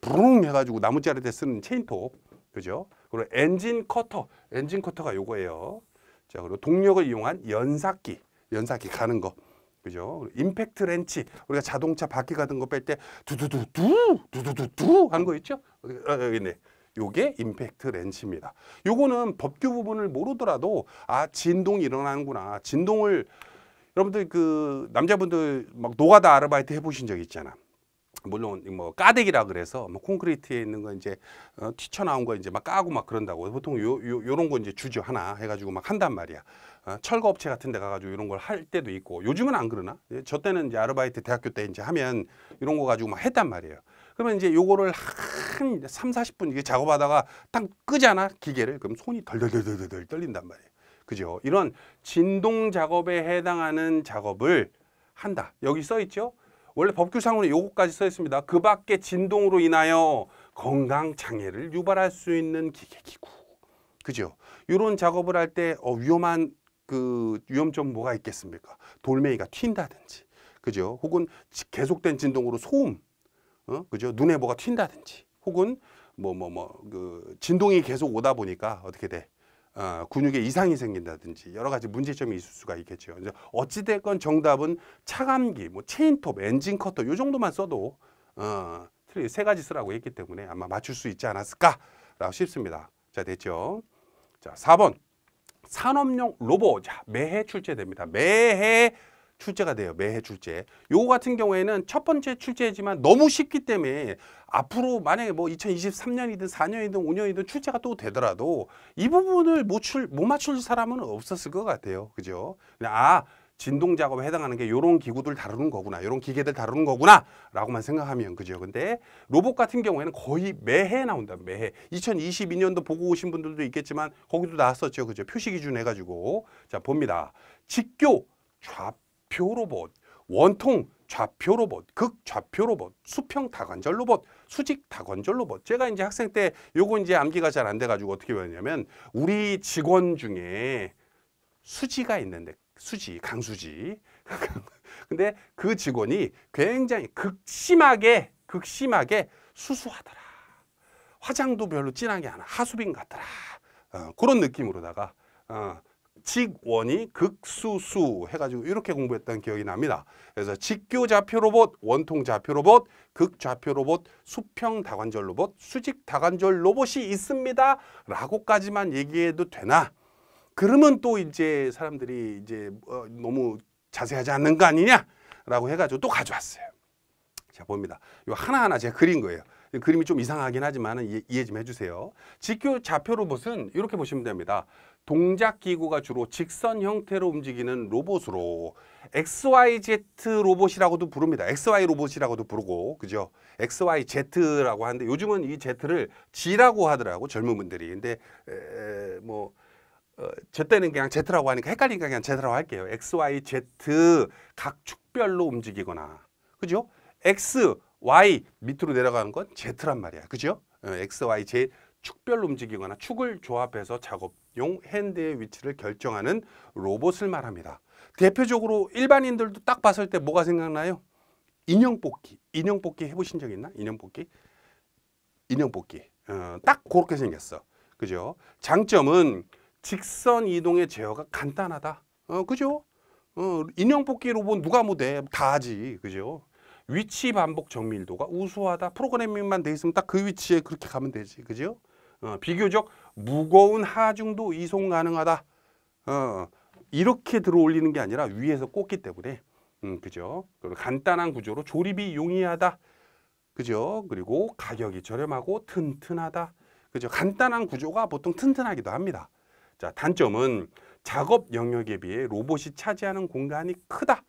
부릉 해가지고 나무자를 때 쓰는 체인톱. 그죠? 그리고 엔진 커터. 엔진 커터가 요거예요. 자, 그리고 동력을 이용한 연삭기. 연삭기 가는 거. 그죠? 임팩트 렌치. 우리가 자동차 바퀴 같은 거 뺄 때 두두두두 하는 거 있죠? 여기 있네. 요게 임팩트 렌치입니다. 요거는 법규 부분을 모르더라도 진동이 일어나는구나. 진동을 여러분들 그 남자분들 막 노가다 아르바이트 해보신 적 있잖아. 물론 뭐 까대기라 그래서 뭐 콘크리트에 있는 거 이제 튀쳐나온 거 이제 막 까고 막 그런다고. 보통 요런 거 이제 주죠. 하나 해가지고 막 한단 말이야. 철거 업체 같은 데 가가지고 이런 걸 할 때도 있고. 요즘은 안 그러나? 저 때는 이제 아르바이트 대학교 때 이제 하면 이런 거 가지고 막 했단 말이에요. 그러면 이제 요거를 한 3, 40분 이게 작업하다가 딱 끄잖아, 기계를. 그럼 손이 덜덜덜덜덜 떨린단 말이에요. 그죠? 이런 진동 작업에 해당하는 작업을 한다. 여기 써 있죠? 원래 법규상으로 요거까지 써 있습니다. 그 밖에 진동으로 인하여 건강 장애를 유발할 수 있는 기계 기구. 그죠? 이런 작업을 할 때 위험한 위험점 뭐가 있겠습니까? 돌멩이가 튄다든지. 그죠? 혹은 계속된 진동으로 소음. 그죠? 눈에 뭐가 튄다든지. 혹은 진동이 계속 오다 보니까 어떻게 돼? 근육에 이상이 생긴다든지 여러 가지 문제점이 있을 수가 있겠죠. 어찌됐건 정답은 차감기, 뭐 체인톱, 엔진 커터 요 정도만 써도 3가지 쓰라고 했기 때문에 아마 맞출 수 있지 않았을까라고 싶습니다. 자, 됐죠? 자, 4번 산업용 로봇. 자, 매해 출제됩니다. 매해 출제가 돼요. 매해 출제. 요거 같은 경우에는 첫 번째 출제지만 너무 쉽기 때문에 앞으로 만약에 뭐 2023년이든 4년이든 5년이든 출제가 또 되더라도 이 부분을 못 맞출 사람은 없었을 것 같아요. 그죠? 그냥 진동 작업에 해당하는 게 요런 기구들 다루는 거구나. 요런 기계들 다루는 거구나. 라고만 생각하면 그죠? 근데 로봇 같은 경우에는 거의 매해 나온다. 매해. 2022년도 보고 오신 분들도 있겠지만 거기도 나왔었죠. 그죠? 표시 기준 해가지고. 자, 봅니다. 직교 좌표 로봇, 원통 좌표 로봇, 극 좌표 로봇, 수평 다관절 로봇, 수직 다관절 로봇. 제가 이제 학생 때 요거 이제 암기가 잘 안 돼가지고 어떻게 배웠냐면 우리 직원 중에 수지가 있는데 수지, 강수지. 근데 그 직원이 굉장히 극심하게 수수하더라. 화장도 별로 진하게 안 하고 하수빈 같더라. 그런 느낌으로다가 직원이 극수수 해가지고 이렇게 공부했던 기억이 납니다. 그래서 직교 좌표 로봇, 원통 좌표 로봇, 극 좌표 로봇, 수평 다관절 로봇, 수직 다관절 로봇이 있습니다. 라고까지만 얘기해도 되나? 그러면 또 이제 사람들이 이제 너무 자세하지 않는 거 아니냐라고 해가지고 또 가져왔어요. 자, 봅니다. 이거 하나하나 제가 그린 거예요. 그림이 좀 이상하긴 하지만 이해 좀 해주세요. 직교 좌표 로봇은 이렇게 보시면 됩니다. 동작 기구가 주로 직선 형태로 움직이는 로봇으로 XYZ 로봇이라고도 부릅니다. XY 로봇이라고도 부르고, 그죠? XYZ라고 하는데 요즘은 이 Z를 G라고 하더라고, 젊은 분들이. 근데 저 때는 그냥 Z라고 하니까 헷갈리니까 그냥 Z라고 할게요. XYZ 각 축별로 움직이거나, 그죠? X, Y 밑으로 내려가는 건 Z란 말이야, 그죠? X, Y, Z 축별로 움직이거나 축을 조합해서 작업용 핸드의 위치를 결정하는 로봇을 말합니다. 대표적으로 일반인들도 딱 봤을 때 뭐가 생각나요? 인형 뽑기. 인형 뽑기 해보신 적 있나? 인형 뽑기. 인형 뽑기. 딱 그렇게 생겼어. 그죠? 장점은 직선 이동의 제어가 간단하다. 그죠? 인형 뽑기 로봇 누가 못해? 다 하지. 그죠? 위치 반복 정밀도가 우수하다. 프로그래밍만 돼 있으면 딱 그 위치에 그렇게 가면 되지. 그죠? 비교적 무거운 하중도 이송 가능하다. 이렇게 들어 올리는 게 아니라 위에서 꽂기 때문에. 그죠? 그리고 간단한 구조로 조립이 용이하다. 그죠? 그리고 가격이 저렴하고 튼튼하다. 그죠? 간단한 구조가 보통 튼튼하기도 합니다. 자, 단점은 작업 영역에 비해 로봇이 차지하는 공간이 크다.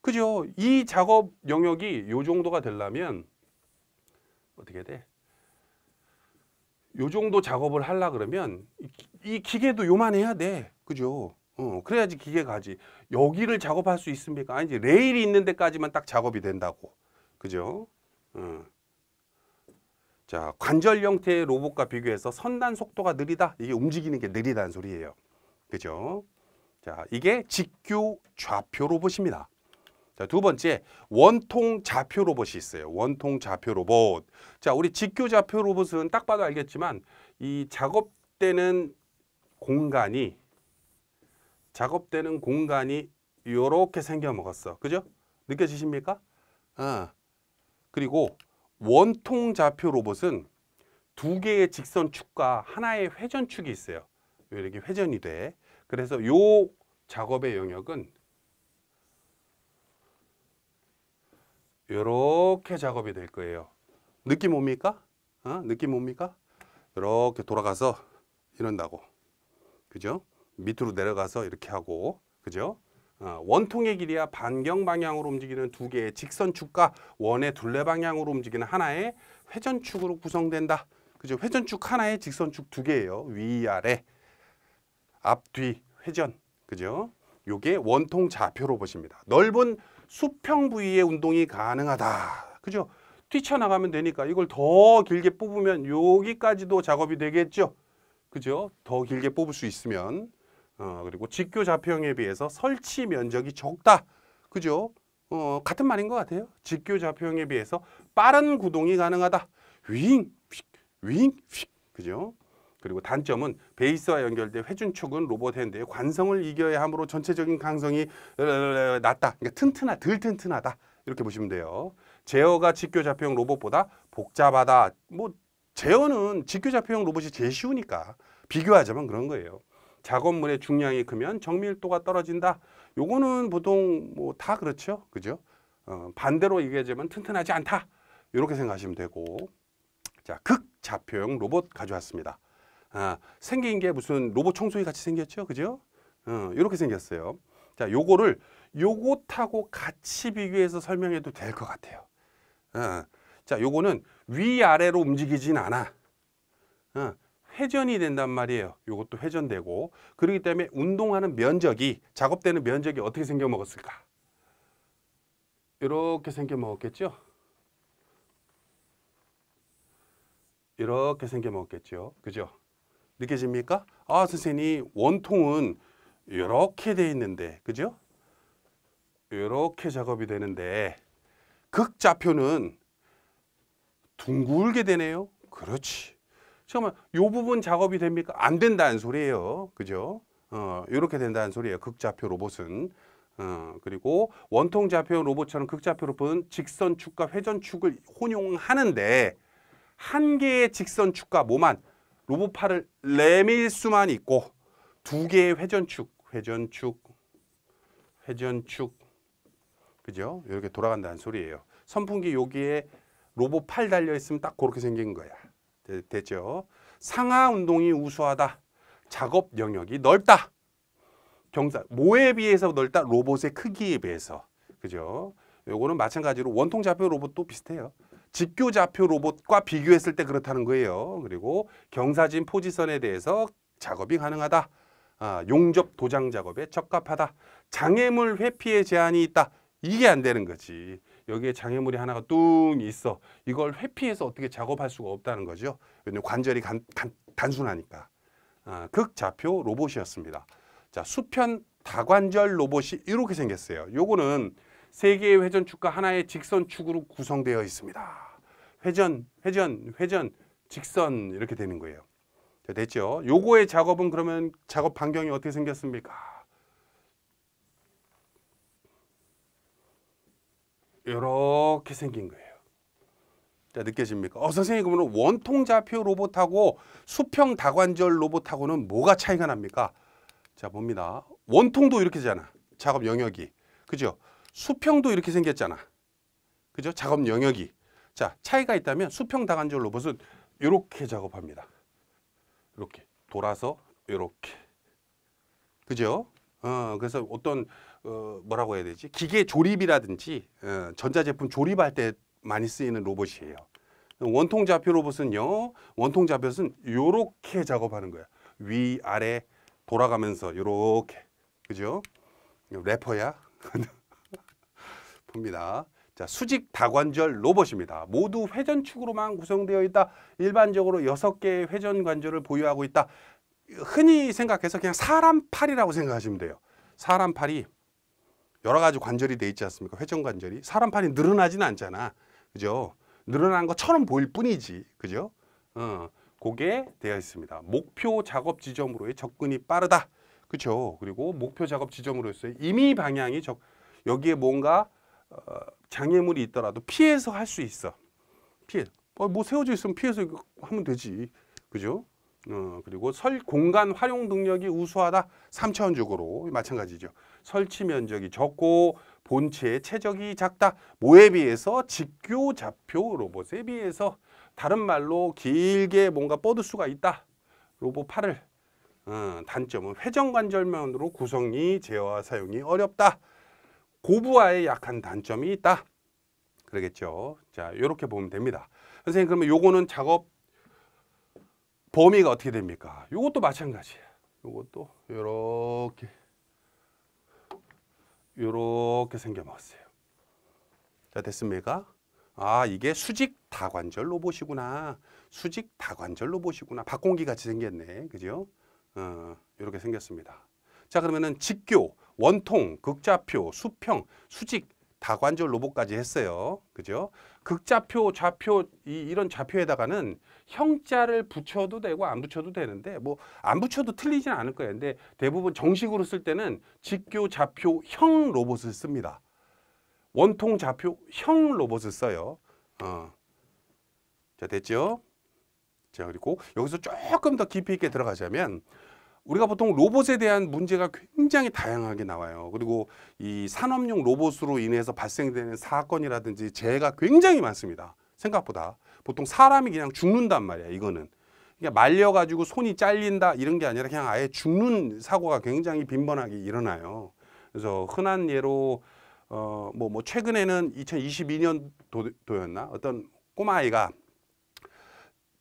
그죠? 이 작업 영역이 요 정도가 되려면 어떻게 돼? 요 정도 작업을 하려 그러면 이 기계도 요만해야 돼. 그죠? 그래야지 기계 가지. 여기를 작업할 수 있습니까? 아니지. 레일이 있는 데까지만 딱 작업이 된다고. 그죠? 자, 관절 형태의 로봇과 비교해서 선단 속도가 느리다. 이게 움직이는 게 느리다는 소리예요. 그죠? 자, 이게 직교 좌표 로봇입니다. 자, 두 번째, 원통 좌표 로봇이 있어요. 원통 좌표 로봇. 자, 우리 직교 좌표 로봇은 딱 봐도 알겠지만 이 작업되는 공간이 이렇게 생겨 먹었어. 그죠? 느껴지십니까? 그리고 원통 좌표 로봇은 두 개의 직선 축과 하나의 회전 축이 있어요. 이렇게 회전이 돼. 그래서 요 작업의 영역은 이렇게 작업이 될 거예요. 느낌 옵니까? 느낌 옵니까? 이렇게 돌아가서 이런다고. 그죠? 밑으로 내려가서 이렇게 하고. 그죠? 원통의 길이야 반경 방향으로 움직이는 두 개의 직선축과 원의 둘레 방향으로 움직이는 하나의 회전축으로 구성된다. 그죠? 회전축 하나에 직선축 두 개예요. 위아래, 앞, 뒤, 회전. 그죠? 요게 원통 좌표 로봇입니다. 넓은 수평 부위의 운동이 가능하다. 그죠? 뛰쳐나가면 되니까 이걸 더 길게 뽑으면 여기까지도 작업이 되겠죠. 그죠? 더 길게 뽑을 수 있으면. 그리고 직교 좌표형에 비해서 설치 면적이 적다. 그죠? 같은 말인 것 같아요. 직교 좌표형에 비해서 빠른 구동이 가능하다. 윙, 윙, 휙. 그죠? 그리고 단점은 베이스와 연결된 회전축은 로봇 핸드의 관성을 이겨야 하므로 전체적인 강성이 낮다. 그러니까 덜 튼튼하다. 이렇게 보시면 돼요. 제어가 직교 좌표형 로봇보다 복잡하다. 뭐 제어는 직교 좌표형 로봇이 제일 쉬우니까 비교하자면 그런 거예요. 작업물의 중량이 크면 정밀도가 떨어진다. 요거는 보통 뭐 다 그렇죠. 그죠? 반대로 얘기하자면 튼튼하지 않다. 이렇게 생각하시면 되고. 자, 극좌표형 로봇 가져왔습니다. 생긴 게 무슨 로봇 청소기 같이 생겼죠. 그죠? 이렇게 생겼어요. 자, 요것하고 같이 비교해서 설명해도 될 것 같아요. 자, 요거는 위아래로 움직이진 않아. 회전이 된단 말이에요. 요것도 회전되고. 그렇기 때문에 운동하는 면적이, 작업되는 면적이 어떻게 생겨 먹었을까? 이렇게 생겨 먹었겠죠? 이렇게 생겨 먹었겠죠. 그죠? 느껴집니까? 선생님, 원통은 이렇게 돼 있는데, 그죠? 이렇게 작업이 되는데, 극좌표는 둥글게 되네요. 그렇지. 잠깐만, 요 부분 작업이 됩니까? 안 된다는 소리예요. 그죠? 이렇게 된다는 소리예요. 극좌표 로봇은. 그리고 원통 좌표 로봇처럼 극좌표 로봇은 직선축과 회전축을 혼용하는데 한 개의 직선축과 모만 로봇 팔을 내밀 수만 있고 두 개의 회전축, 그죠? 이렇게 돌아간다는 소리예요. 선풍기 여기에 로봇 팔 달려 있으면 딱 그렇게 생긴 거야. 됐죠? 상하 운동이 우수하다. 작업 영역이 넓다. 경사 뭐에 비해서 넓다? 로봇의 크기에 비해서. 그죠? 요거는 마찬가지로 원통 좌표 로봇도 비슷해요. 직교 좌표 로봇과 비교했을 때 그렇다는 거예요. 그리고 경사진 포지션에 대해서 작업이 가능하다. 용접 도장 작업에 적합하다. 장애물 회피에 제한이 있다. 이게 안 되는 거지. 여기에 장애물이 하나가 뚱 있어. 이걸 회피해서 어떻게 작업할 수가 없다는 거죠. 왜냐면 관절이 단순하니까. 극좌표 로봇이었습니다. 자, 수편 다관절 로봇이 이렇게 생겼어요. 요거는 세 개의 회전축과 하나의 직선축으로 구성되어 있습니다. 회전, 직선 이렇게 되는 거예요. 자, 됐죠? 요거의 작업은 그러면 작업 반경이 어떻게 생겼습니까? 이렇게 생긴 거예요. 자, 느껴집니까? 선생님 그러면 원통 좌표 로봇하고 수평 다관절 로봇하고는 뭐가 차이가 납니까? 자, 봅니다. 원통도 이렇게 되잖아. 작업 영역이. 그죠? 수평도 이렇게 생겼잖아. 그죠? 작업 영역이. 자, 차이가 있다면 수평 다관절 로봇은 이렇게 작업합니다. 이렇게 돌아서 이렇게. 그죠? 그래서 어떤 뭐라고 해야 되지? 기계 조립이라든지 전자제품 조립할 때 많이 쓰이는 로봇이에요. 원통 좌표 로봇은요. 원통 좌표는 이렇게 작업하는 거야. 위, 아래 돌아가면서 이렇게. 그죠? 래퍼야. 봅니다. 자, 수직 다관절 로봇입니다. 모두 회전축으로만 구성되어 있다. 일반적으로 6개의 회전 관절을 보유하고 있다. 흔히 생각해서 그냥 사람 팔이라고 생각하시면 돼요. 사람 팔이 여러 가지 관절이 돼 있지 않습니까? 회전 관절이. 사람 팔이 늘어나지는 않잖아. 그죠? 늘어난 것처럼 보일 뿐이지. 그죠? 그게 되어 있습니다. 목표 작업 지점으로의 접근이 빠르다. 그렇죠? 그리고 목표 작업 지점으로서의 임의 방향이 여기에 뭔가 장애물이 있더라도 피해서 할 수 있어. 뭐 세워져 있으면 피해서 하면 되지. 그죠? 그리고 공간 활용 능력이 우수하다. 3차원적으로 마찬가지죠. 설치 면적이 적고 본체의 체적이 작다. 뭐에 비해서? 직교 좌표 로봇에 비해서. 다른 말로 길게 뭔가 뻗을 수가 있다. 로봇 팔을. 단점은 회전관절면으로 구성이 제어와 사용이 어렵다. 고부하에 약한 단점이 있다. 그러겠죠. 자, 이렇게 보면 됩니다. 선생님 그러면 요거는 작업 범위가 어떻게 됩니까? 요것도 마찬가지예요. 요것도 요렇게 생겨 먹었어요. 자, 됐습니까? 이게 수직 다관절 로봇이구나. 수직 다관절 로봇이구나. 박공기 같이 생겼네. 그죠? 이렇게 생겼습니다. 자, 그러면은 직교, 원통, 극좌표, 수평, 수직, 다관절 로봇까지 했어요. 그죠? 극좌표, 좌표, 이런 좌표에다가는 형자를 붙여도 되고 안 붙여도 되는데 뭐 안 붙여도 틀리진 않을 거예요. 근데 대부분 정식으로 쓸 때는 직교, 좌표, 형 로봇을 씁니다. 원통, 좌표, 형 로봇을 써요. 자, 됐죠? 자, 그리고 여기서 조금 더 깊이 있게 들어가자면 우리가 보통 로봇에 대한 문제가 굉장히 다양하게 나와요. 그리고 이 산업용 로봇으로 인해서 발생되는 사건이라든지 재해가 굉장히 많습니다. 생각보다. 보통 사람이 그냥 죽는단 말이야, 이거는. 그러니까 말려가지고 손이 잘린다 이런 게 아니라 그냥 아예 죽는 사고가 굉장히 빈번하게 일어나요. 그래서 흔한 예로 뭐 최근에는 2022년도였나? 어떤 꼬마아이가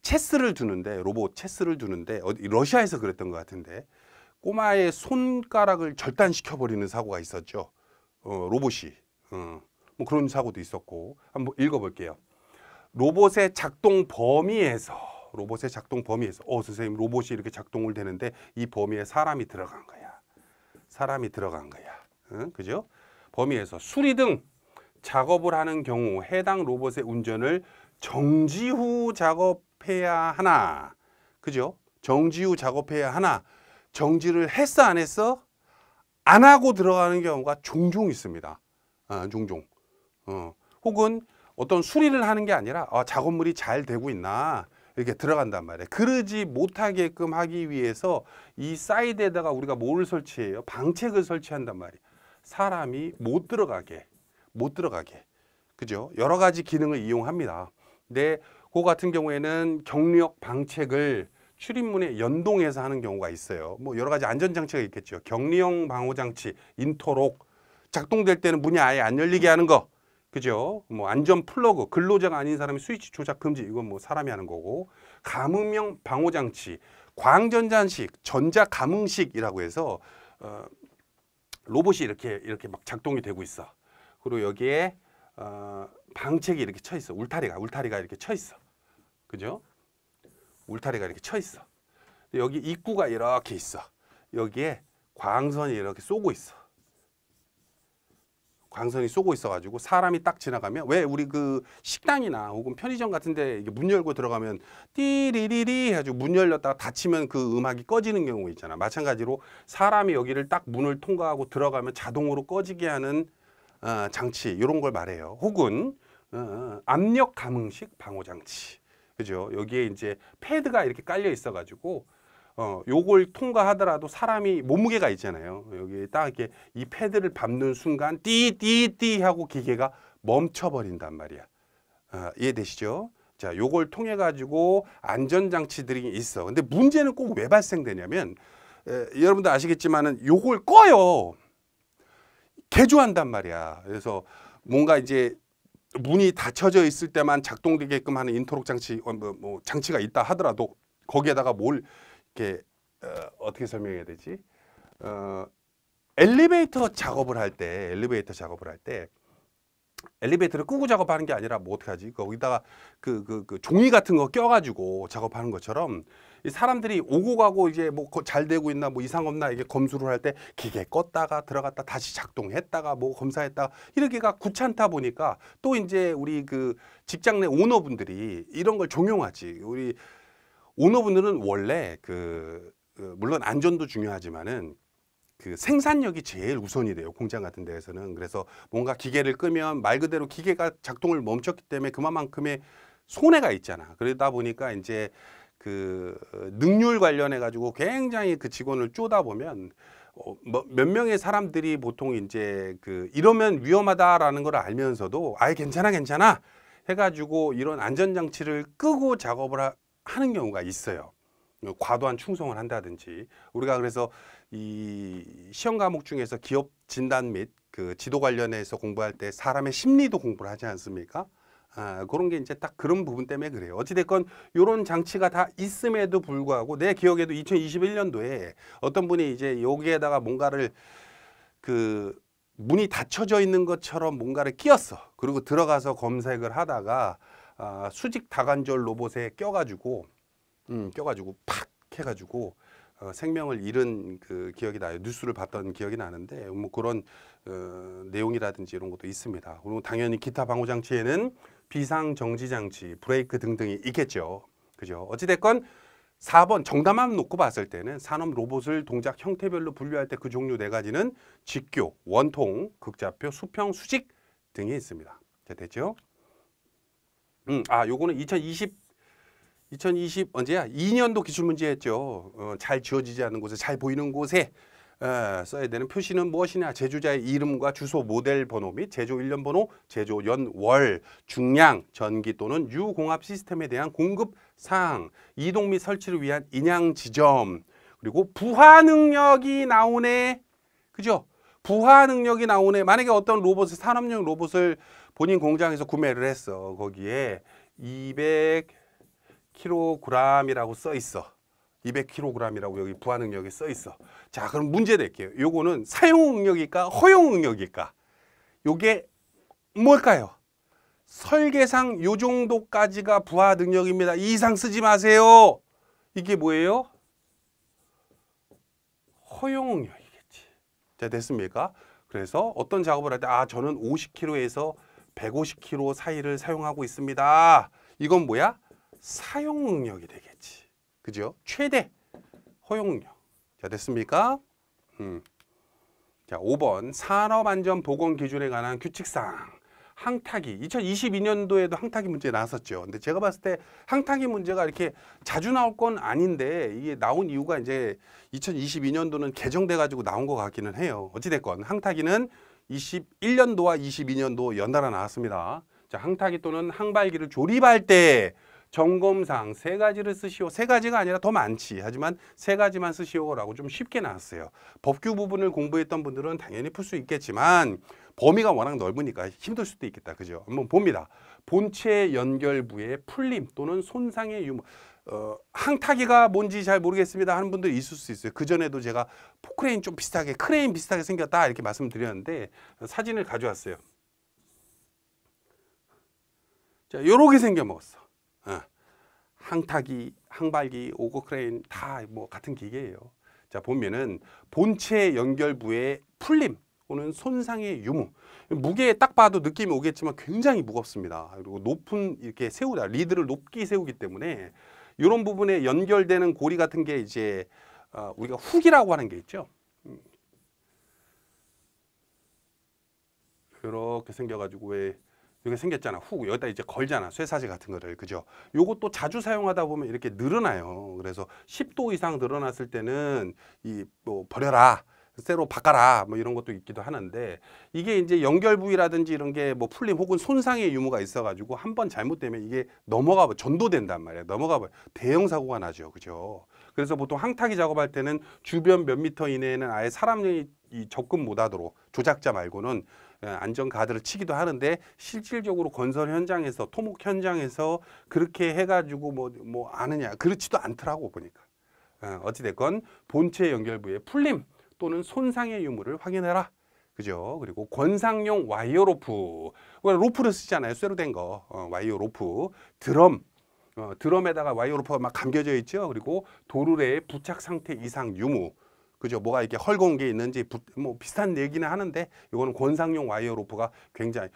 체스를 두는데 로봇 체스를 두는데 러시아에서 그랬던 것 같은데 꼬마의 손가락을 절단시켜버리는 사고가 있었죠. 로봇이. 뭐 그런 사고도 있었고 한번 읽어볼게요. 로봇의 작동 범위에서 선생님 로봇이 이렇게 작동을 되는데 이 범위에 사람이 들어간 거야. 그죠? 범위에서 수리 등 작업을 하는 경우 해당 로봇의 운전을 정지 후 작업해야 하나. 그죠? 정지 후 작업해야 하나. 정지를 했어 안 했어? 안 하고 들어가는 경우가 종종 있습니다. 종종. 혹은 어떤 수리를 하는 게 아니라 작업물이 잘 되고 있나 이렇게 들어간단 말이에요. 그러지 못하게끔 하기 위해서 이 사이드에다가 우리가 뭐를 설치해요? 방책을 설치한단 말이에요. 사람이 못 들어가게. 그죠? 여러 가지 기능을 이용합니다. 근데 그 같은 경우에는 경력 방책을 출입문에 연동해서 하는 경우가 있어요. 뭐 여러 가지 안전장치가 있겠죠. 격리형 방호장치, 인터록 작동될 때는 문이 아예 안 열리게 하는 거, 그죠? 뭐 안전 플러그, 근로자가 아닌 사람이 스위치 조작 금지, 이건 뭐 사람이 하는 거고, 감음형 방호장치, 광전자식, 전자감응식이라고 해서 로봇이 이렇게 막 작동이 되고 있어. 그리고 여기에 방책이 이렇게 쳐 있어. 울타리가 이렇게 쳐 있어. 그죠? 울타리가 이렇게 쳐 있어. 여기 입구가 이렇게 있어. 여기에 광선이 이렇게 쏘고 있어. 광선이 쏘고 있어가지고 사람이 딱 지나가면, 왜 우리 그 식당이나 혹은 편의점 같은데 문 열고 들어가면 띠리리리 해가지고 문 열렸다가 닫히면 그 음악이 꺼지는 경우 있잖아. 마찬가지로 사람이 여기를 딱 문을 통과하고 들어가면 자동으로 꺼지게 하는 장치, 이런 걸 말해요. 혹은 압력 감응식 방호 장치, 그죠? 여기에 이제 패드가 이렇게 깔려 있어가지고 요걸 통과하더라도 사람이 몸무게가 있잖아요. 여기 딱 이렇게 이 패드를 밟는 순간 띠띠띠 하고 기계가 멈춰버린단 말이야. 이해되시죠? 자, 요걸 통해 가지고 안전장치들이 있어. 근데 문제는 꼭 왜 발생되냐면 여러분들 아시겠지만은 요걸 꺼요. 개조한단 말이야. 그래서 뭔가 이제 문이 닫혀져 있을 때만 작동되게끔 하는 인터록 장치, 뭐 장치가 있다 하더라도 거기에다가 뭘 이렇게 어떻게 설명해야 되지? 엘리베이터 작업을 할 때, 엘리베이터를 끄고 작업하는 게 아니라 뭐 어떻게 하지? 거기다가 그 종이 같은 거 껴가지고 작업하는 것처럼 이 사람들이 오고 가고 이제 뭐 잘 되고 있나 뭐 이상 없나 이게 검수를 할 때 기계 껐다가 들어갔다 다시 작동했다가 뭐 검사했다가 이렇게가 귀찮다 보니까 또 이제 우리 그 직장 내 오너분들이 이런 걸 종용하지. 우리 오너분들은 원래 물론 안전도 중요하지만은 그 생산력이 제일 우선이 돼요. 공장 같은 데에서는. 그래서 뭔가 기계를 끄면 말 그대로 기계가 작동을 멈췄기 때문에 그만큼의 손해가 있잖아. 그러다 보니까 이제 그 능률 관련해 가지고 굉장히 그 직원을 쪼다 보면 몇 명의 사람들이 보통 이제 이러면 위험하다라는 걸 알면서도 아예 괜찮아 해가지고 이런 안전장치를 끄고 작업을 하는 경우가 있어요. 과도한 충성을 한다든지. 우리가 그래서 이 시험 과목 중에서 기업 진단 및 그 지도 관련해서 공부할 때 사람의 심리도 공부를 하지 않습니까? 그런 게 이제 딱 그런 부분 때문에 그래요. 어찌됐건 이런 장치가 다 있음에도 불구하고 내 기억에도 2021년도에 어떤 분이 이제 여기에다가 뭔가를 문이 닫혀져 있는 것처럼 뭔가를 끼웠어. 그리고 들어가서 검색을 하다가 수직 다관절 로봇에 껴가지고 팍 해가지고 생명을 잃은 그 기억이 나요. 뉴스를 봤던 기억이 나는데 뭐 그런 내용이라든지 이런 것도 있습니다. 그리고 당연히 기타 방호 장치에는 비상 정지 장치, 브레이크 등등이 있겠죠. 그죠? 어찌됐건 4번 정답만 놓고 봤을 때는 산업 로봇을 동작 형태별로 분류할 때 그 종류 4가지는 직교, 원통, 극좌표, 수평, 수직 등이 있습니다. 자, 됐죠? 요거는 2020 언제야? 2년도 기출문제였죠. 잘 지어지지 않는 곳에, 잘 보이는 곳에 써야 되는 표시는 무엇이냐? 제조자의 이름과 주소, 모델 번호 및 제조 일년 번호, 제조 연, 월, 중량, 전기 또는 유공합 시스템에 대한 공급 사항, 이동 및 설치를 위한 인양 지점, 그리고 부하 능력이 나오네. 그죠? 부하 능력이 나오네. 만약에 어떤 로봇을, 산업용 로봇을 본인 공장에서 구매를 했어. 거기에 200kg이라고 써 있어. 200kg이라고 여기 부하 능력이 써 있어. 자, 그럼 문제 낼게요. 요거는 사용 능력일까? 허용 능력일까? 요게 뭘까요? 설계상 요 정도까지가 부하 능력입니다. 이 이상 쓰지 마세요. 이게 뭐예요? 허용 능력이겠지. 자, 됐습니까? 그래서 어떤 작업을 할 때 저는 50kg에서 150kg 사이를 사용하고 있습니다. 이건 뭐야? 사용 능력이 되겠지. 그죠? 최대 허용 능력. 자, 됐습니까? 자, 5번 산업안전보건기준에 관한 규칙사항. 항타기. 2022년도에도 항타기 문제 나왔었죠. 근데 제가 봤을 때 항타기 문제가 이렇게 자주 나올 건 아닌데 이게 나온 이유가 이제 2022년도는 개정돼 가지고 나온 것 같기는 해요. 어찌됐건 항타기는 21년도와 22년도 연달아 나왔습니다. 자, 자, 항타기 또는 항발기를 조립할 때 점검사항 세 가지를 쓰시오. 세 가지가 아니라 더 많지. 하지만 세 가지만 쓰시오라고 좀 쉽게 나왔어요. 법규 부분을 공부했던 분들은 당연히 풀 수 있겠지만 범위가 워낙 넓으니까 힘들 수도 있겠다. 그죠? 한번 봅니다. 본체 연결부의 풀림 또는 손상의 유무. 항타기가 뭔지 잘 모르겠습니다 하는 분들이 있을 수 있어요. 그전에도 제가 포크레인 좀 비슷하게, 크레인 비슷하게 생겼다 이렇게 말씀드렸는데 사진을 가져왔어요. 자, 요렇게 생겨 먹었어. 항타기, 항발기, 오거크레인 다 뭐 같은 기계예요. 자, 보면은 본체 연결부의 풀림 또는 손상의 유무. 무게 딱 봐도 느낌이 오겠지만 굉장히 무겁습니다. 그리고 높은 이렇게 세우다 리드를 높게 세우기 때문에 이런 부분에 연결되는 고리 같은 게 이제 우리가 훅이라고 하는 게 있죠. 이렇게 생겨가지고 왜 이렇게 생겼잖아. 훅 여기다 이제 걸잖아. 쇠사슬 같은 거를. 그죠? 요것도 자주 사용하다 보면 이렇게 늘어나요. 그래서 10도 이상 늘어났을 때는 이 뭐 버려라. 새로 바꿔라. 뭐 이런 것도 있기도 하는데 이게 이제 연결 부위라든지 이런 게 뭐 풀림 혹은 손상의 유무가 있어가지고 한번 잘못되면 이게 넘어가 전도된단 말이야. 넘어가 버 대형 사고가 나죠. 그죠? 그래서 보통 항타기 작업할 때는 주변 몇 미터 이내에는 아예 사람이 접근 못하도록 조작자 말고는 안전 가드를 치기도 하는데 실질적으로 건설 현장에서 토목 현장에서 그렇게 해가지고 뭐 아느냐 그렇지도 않더라고 보니까. 어찌됐건 본체 연결부의 풀림 또는 손상의 유무를 확인해라. 그죠? 그리고 권상용 와이어 로프. 로프를 쓰잖아요. 쇠로 된 거. 와이어 로프. 드럼. 드럼에다가 와이어 로프가 막 감겨져 있죠. 그리고 도르래의 부착 상태 이상 유무. 그죠? 뭐가 이렇게 헐거운 게 있는지 뭐 비슷한 얘기는 하는데 이거는 권상용 와이어 로프가 굉장히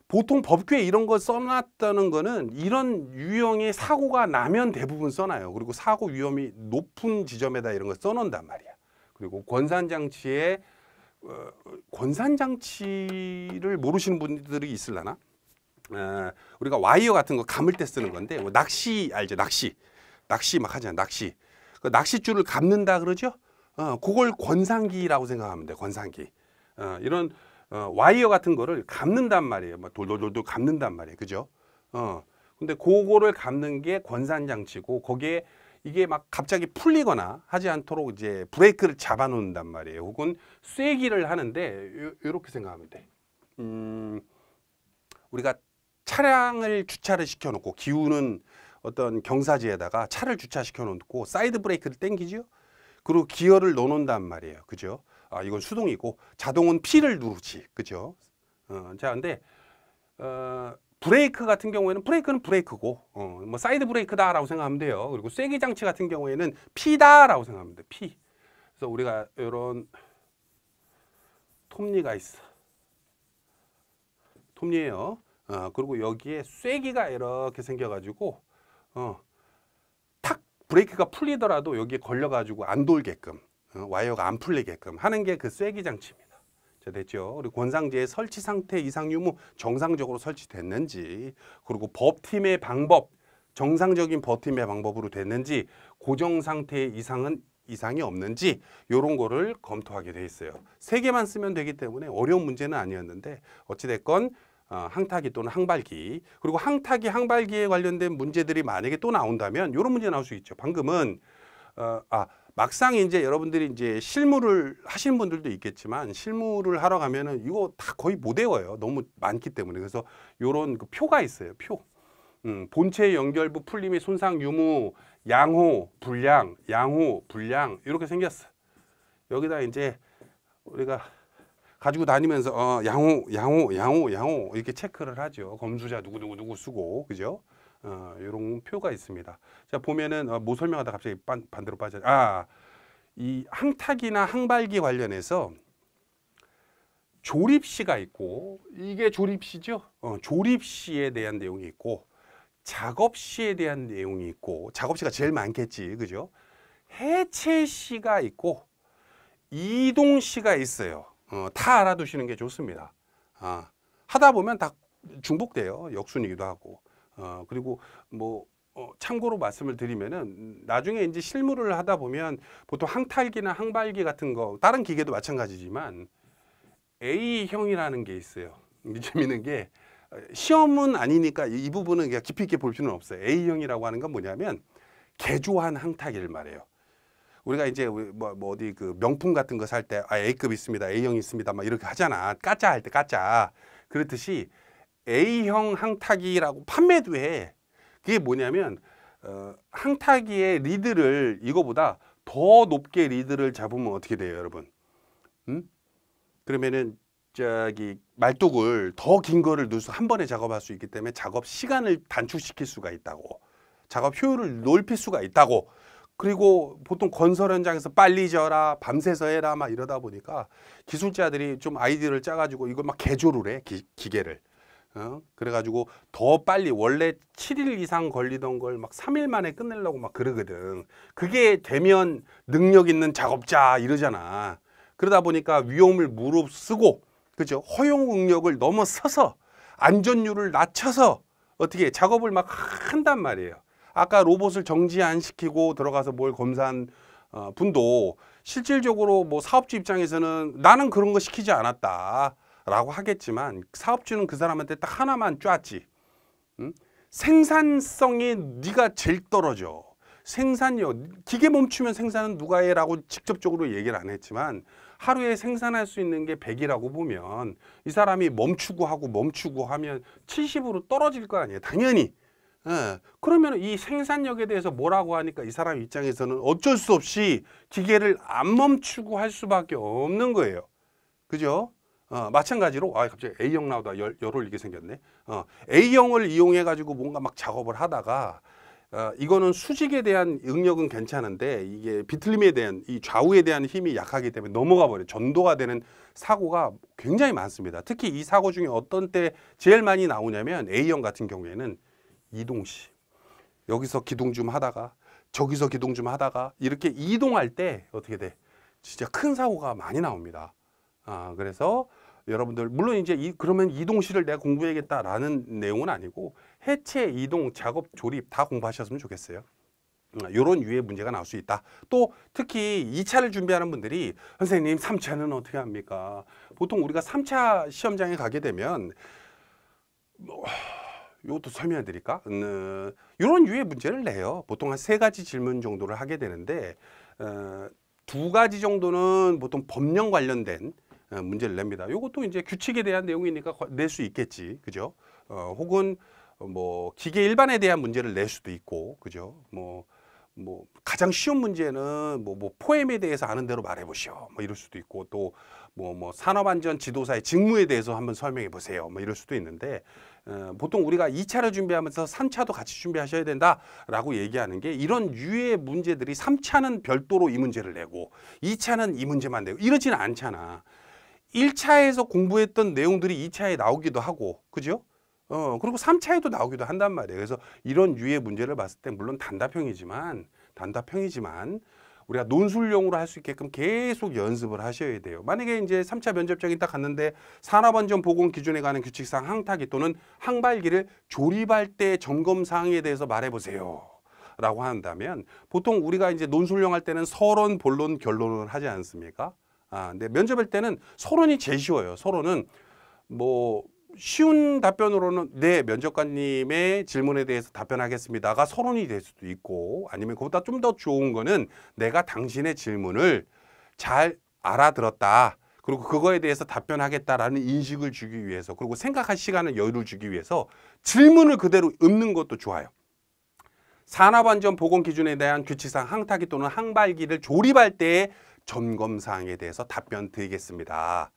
보통 법규에 이런 거 써놨다는 거는 이런 유형의 사고가 나면 대부분 써놔요. 그리고 사고 위험이 높은 지점에다 이런 거 써놓는단 말이야. 그리고 권산장치에 권산장치를 모르시는 분들이 있으려나? 우리가 와이어 같은 거 감을 때 쓰는 건데 뭐 낚시 알죠? 낚시 막 하잖아. 낚시. 그 낚싯줄을 감는다 그러죠? 그걸 권상기라고 생각하면 돼. 권상기. 이런 와이어 같은 거를 감는단 말이에요. 막 돌돌돌돌 감는단 말이에요. 그죠? 근데 그거를 감는 게 권산장치고 거기에 이게 막 갑자기 풀리거나 하지 않도록 이제 브레이크를 잡아 놓는단 말이에요. 혹은 쐐기를 하는데 이렇게 생각하면 돼. 우리가 차량을 주차를 시켜 놓고 기우는 어떤 경사지에다가 차를 주차시켜 놓고 사이드 브레이크를 당기죠. 그리고 기어를 넣어 놓는단 말이에요. 그죠? 이건 수동이고 자동은 P를 누르지. 그죠? 자, 근데 브레이크 같은 경우에는 브레이크는 브레이크고 뭐 사이드 브레이크다라고 생각하면 돼요. 그리고 쐐기 장치 같은 경우에는 P다라고 생각하면 돼. P. 그래서 우리가 이런 톱니가 있어. 톱니예요. 그리고 여기에 쐐기가 이렇게 생겨가지고 탁 브레이크가 풀리더라도 여기에 걸려가지고 안 돌게끔 와이어가 안 풀리게끔 하는 게 그 쐐기 장치입니다. 자, 됐죠. 그리고 권상지의 설치 상태 이상 유무 정상적으로 설치됐는지, 그리고 버팀의 방법, 정상적인 버팀의 방법으로 됐는지, 고정 상태 이상이 없는지 이런 거를 검토하게 돼 있어요. 세 개만 쓰면 되기 때문에 어려운 문제는 아니었는데 어찌됐건 항타기 또는 항발기, 그리고 항타기, 항발기에 관련된 문제들이 만약에 또 나온다면 이런 문제 나올 수 있죠. 방금은 막상 이제 여러분들이 이제 실무를 하시는 분들도 있겠지만 실무를 하러 가면은 이거 다 거의 못 외워요. 너무 많기 때문에. 그래서 요런 그 표가 있어요. 표. 본체 연결부 풀림의 손상 유무, 양호, 불량, 양호, 불량 이렇게 생겼어. 여기다 이제 우리가 가지고 다니면서 양호 이렇게 체크를 하죠. 검수자 누구 쓰고, 그죠? 이런 표가 있습니다. 자, 보면은 뭐 설명하다 갑자기 반대로 빠져. 이 항타기나 항발기 관련해서 조립시가 있고, 이게 조립시죠. 조립시에 대한 내용이 있고, 작업시에 대한 내용이 있고, 작업시가 제일 많겠지, 그죠? 해체시가 있고, 이동시가 있어요. 다 알아두시는 게 좋습니다. 하다 보면 다 중복돼요. 역순이기도 하고. 그리고 뭐 참고로 말씀을 드리면은 나중에 이제 실무를 하다 보면 보통 항탈기나 항발기 같은 거 다른 기계도 마찬가지지만 A형이라는 게 있어요. 재밌는 게 시험은 아니니까 이 부분은 그냥 깊이 있게 볼 필요는 없어요. A형이라고 하는 건 뭐냐면 개조한 항타기를 말해요. 우리가 이제 뭐 어디 그 명품 같은 거 살 때 A급 있습니다, A형 있습니다, 막 이렇게 하잖아. 까짜 할 때 까짜. 그렇듯이 A형 항타기라고 판매도 해. 그게 뭐냐면 항타기의 리드를 이거보다 더 높게 리드를 잡으면 어떻게 돼요, 여러분? 그러면은 저기 말뚝을 더 긴 거를 넣어서 한 번에 작업할 수 있기 때문에 작업 시간을 단축시킬 수가 있다고. 작업 효율을 높일 수가 있다고. 그리고 보통 건설 현장에서 빨리 져라, 밤새서 해라 막 이러다 보니까 기술자들이 좀 아이디어를 짜가지고 이걸 막 개조를 해, 기계를. 그래가지고 더 빨리 원래 7일 이상 걸리던 걸 막 3일 만에 끝내려고 막 그러거든. 그게 되면 능력 있는 작업자 이러잖아. 그러다 보니까 위험을 무릅쓰고, 그죠? 허용 응력을 넘어서서 안전율을 낮춰서 어떻게 작업을 막 한단 말이에요. 아까 로봇을 정지 안 시키고 들어가서 뭘 검사한 분도 실질적으로 뭐 사업주 입장에서는 나는 그런 거 시키지 않았다 라고 하겠지만 사업주는 그 사람한테 딱 하나만 쪼았지. 생산성이 네가 제일 떨어져. 생산력, 기계 멈추면 생산은 누가 해라고 직접적으로 얘기를 안 했지만 하루에 생산할 수 있는 게 100이라고 보면 이 사람이 멈추고 하고 멈추고 하면 70으로 떨어질 거 아니에요. 당연히. 그러면 이 생산력에 대해서 뭐라고 하니까 이 사람 입장에서는 어쩔 수 없이 기계를 안 멈추고 할 수밖에 없는 거예요. 그죠? 마찬가지로 갑자기 A형 나오다 열 올리게 생겼네. A형을 이용해 가지고 뭔가 막 작업을 하다가 이거는 수직에 대한 응력은 괜찮은데 이게 비틀림에 대한 이 좌우에 대한 힘이 약하기 때문에 넘어가 버려. 전도가 되는 사고가 굉장히 많습니다. 특히 이 사고 중에 어떤 때 제일 많이 나오냐면 A형 같은 경우에는 이동 시 여기서 기동 좀 하다가 저기서 기동 좀 하다가 이렇게 이동할 때 어떻게 돼? 진짜 큰 사고가 많이 나옵니다. 그래서 여러분들 물론 이제 그러면 이동시를 내가 공부해야겠다라는 내용은 아니고 해체, 이동, 작업, 조립 다 공부하셨으면 좋겠어요. 이런 유의 문제가 나올 수 있다. 또 특히 2차를 준비하는 분들이 선생님 3차는 어떻게 합니까? 보통 우리가 3차 시험장에 가게 되면 이것도 설명해 드릴까? 이런 유의 문제를 내요. 보통 한 3가지 질문 정도를 하게 되는데 2가지 정도는 보통 법령 관련된 문제를 냅니다. 이것도 이제 규칙에 대한 내용이니까 낼 수 있겠지, 그죠? 혹은 뭐 기계 일반에 대한 문제를 낼 수도 있고, 그죠? 뭐 가장 쉬운 문제는 뭐 포엠에 대해서 아는 대로 말해보시오, 뭐 이럴 수도 있고, 또 뭐 산업안전 지도사의 직무에 대해서 한번 설명해 보세요, 뭐 이럴 수도 있는데 보통 우리가 2차를 준비하면서 3차도 같이 준비하셔야 된다라고 얘기하는 게 이런 유의 문제들이 3차는 별도로 이 문제를 내고 2차는 이 문제만 내고 이러지는 않잖아. 1차에서 공부했던 내용들이 2차에 나오기도 하고, 그죠? 그리고 3차에도 나오기도 한단 말이에요. 그래서 이런 유의 문제를 봤을 때 물론 단답형이지만 우리가 논술용으로 할 수 있게끔 계속 연습을 하셔야 돼요. 만약에 이제 3차 면접장이 딱 갔는데 산업안전 보건 기준에 관한 규칙상 항타기 또는 항발기를 조립할 때 점검 사항에 대해서 말해보세요 라고 한다면 보통 우리가 이제 논술용 할 때는 서론, 본론, 결론을 하지 않습니까? 근데 면접할 때는 서론이 제일 쉬워요. 서론은 뭐 쉬운 답변으로는 네, 면접관님의 질문에 대해서 답변하겠습니다가 서론이 될 수도 있고, 아니면 그보다 좀 더 좋은 거는 내가 당신의 질문을 잘 알아들었다, 그리고 그거에 대해서 답변하겠다라는 인식을 주기 위해서, 그리고 생각할 시간을 여유를 주기 위해서 질문을 그대로 읊는 것도 좋아요. 산업안전 보건 기준에 대한 규칙상 항타기 또는 항발기를 조립할 때의 점검사항에 대해서 답변 드리겠습니다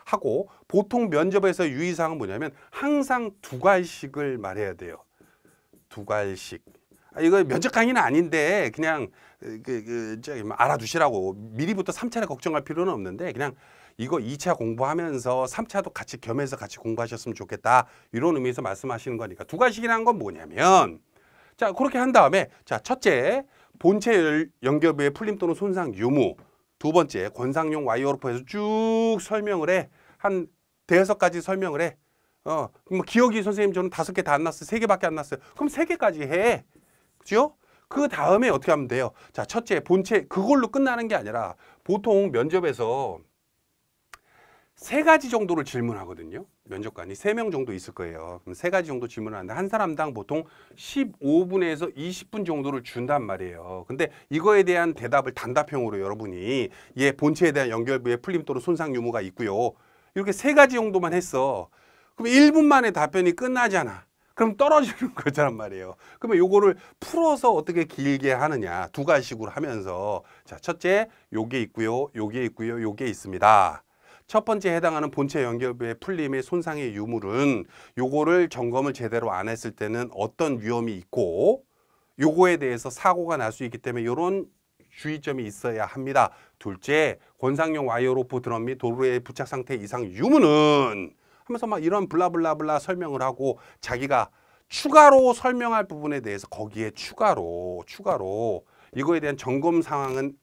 하고, 보통 면접에서 유의사항은 뭐냐면 항상 2갈씩을 말해야 돼요. 2갈씩. 이거 면접 강의는 아닌데 그냥 알아두시라고, 미리부터 3차를 걱정할 필요는 없는데 그냥 이거 2차 공부하면서 3차도 같이 겸해서 같이 공부하셨으면 좋겠다, 이런 의미에서 말씀하시는 거니까. 2갈씩이라는 건 뭐냐면, 자, 그렇게 한 다음에, 자, 첫째, 본체 연결부의 풀림 또는 손상 유무. 2번째, 권상용 와이어로프에서 쭉 설명을 해. 한 5가지 설명을 해. 뭐 기억이 선생님 저는 5개 다 안 났어요. 3개밖에 안 났어요. 그럼 3개까지 해. 그죠? 그 다음에 어떻게 하면 돼요? 자, 첫째, 본체, 그걸로 끝나는 게 아니라 보통 면접에서 세 가지 정도를 질문하거든요. 면접관이 3명 정도 있을 거예요. 그럼 3가지 정도 질문하는데 한 사람당 보통 15분에서 20분 정도를 준단 말이에요. 근데 이거에 대한 대답을 단답형으로 여러분이 본체에 대한 연결부의 풀림 또는 손상 유무가 있고요. 이렇게 3가지 정도만 했어. 그럼 1분 만에 답변이 끝나잖아. 그럼 떨어지는 거란 말이에요. 그러면 요거를 풀어서 어떻게 길게 하느냐. 2가지식으로 하면서 자, 첫째 요게 있고요. 요게 있고요. 요게 있습니다. 첫 번째 해당하는 본체 연결부의 풀림의 손상의 유무는 요거를 점검을 제대로 안 했을 때는 어떤 위험이 있고 요거에 대해서 사고가 날 수 있기 때문에 이런 주의점이 있어야 합니다. 둘째, 권상용 와이어 로프 드럼 및 도로의 부착 상태 이상 유무는 하면서 막 이런 블라블라블라 설명을 하고 자기가 추가로 설명할 부분에 대해서 거기에 추가로 이거에 대한 점검 상황은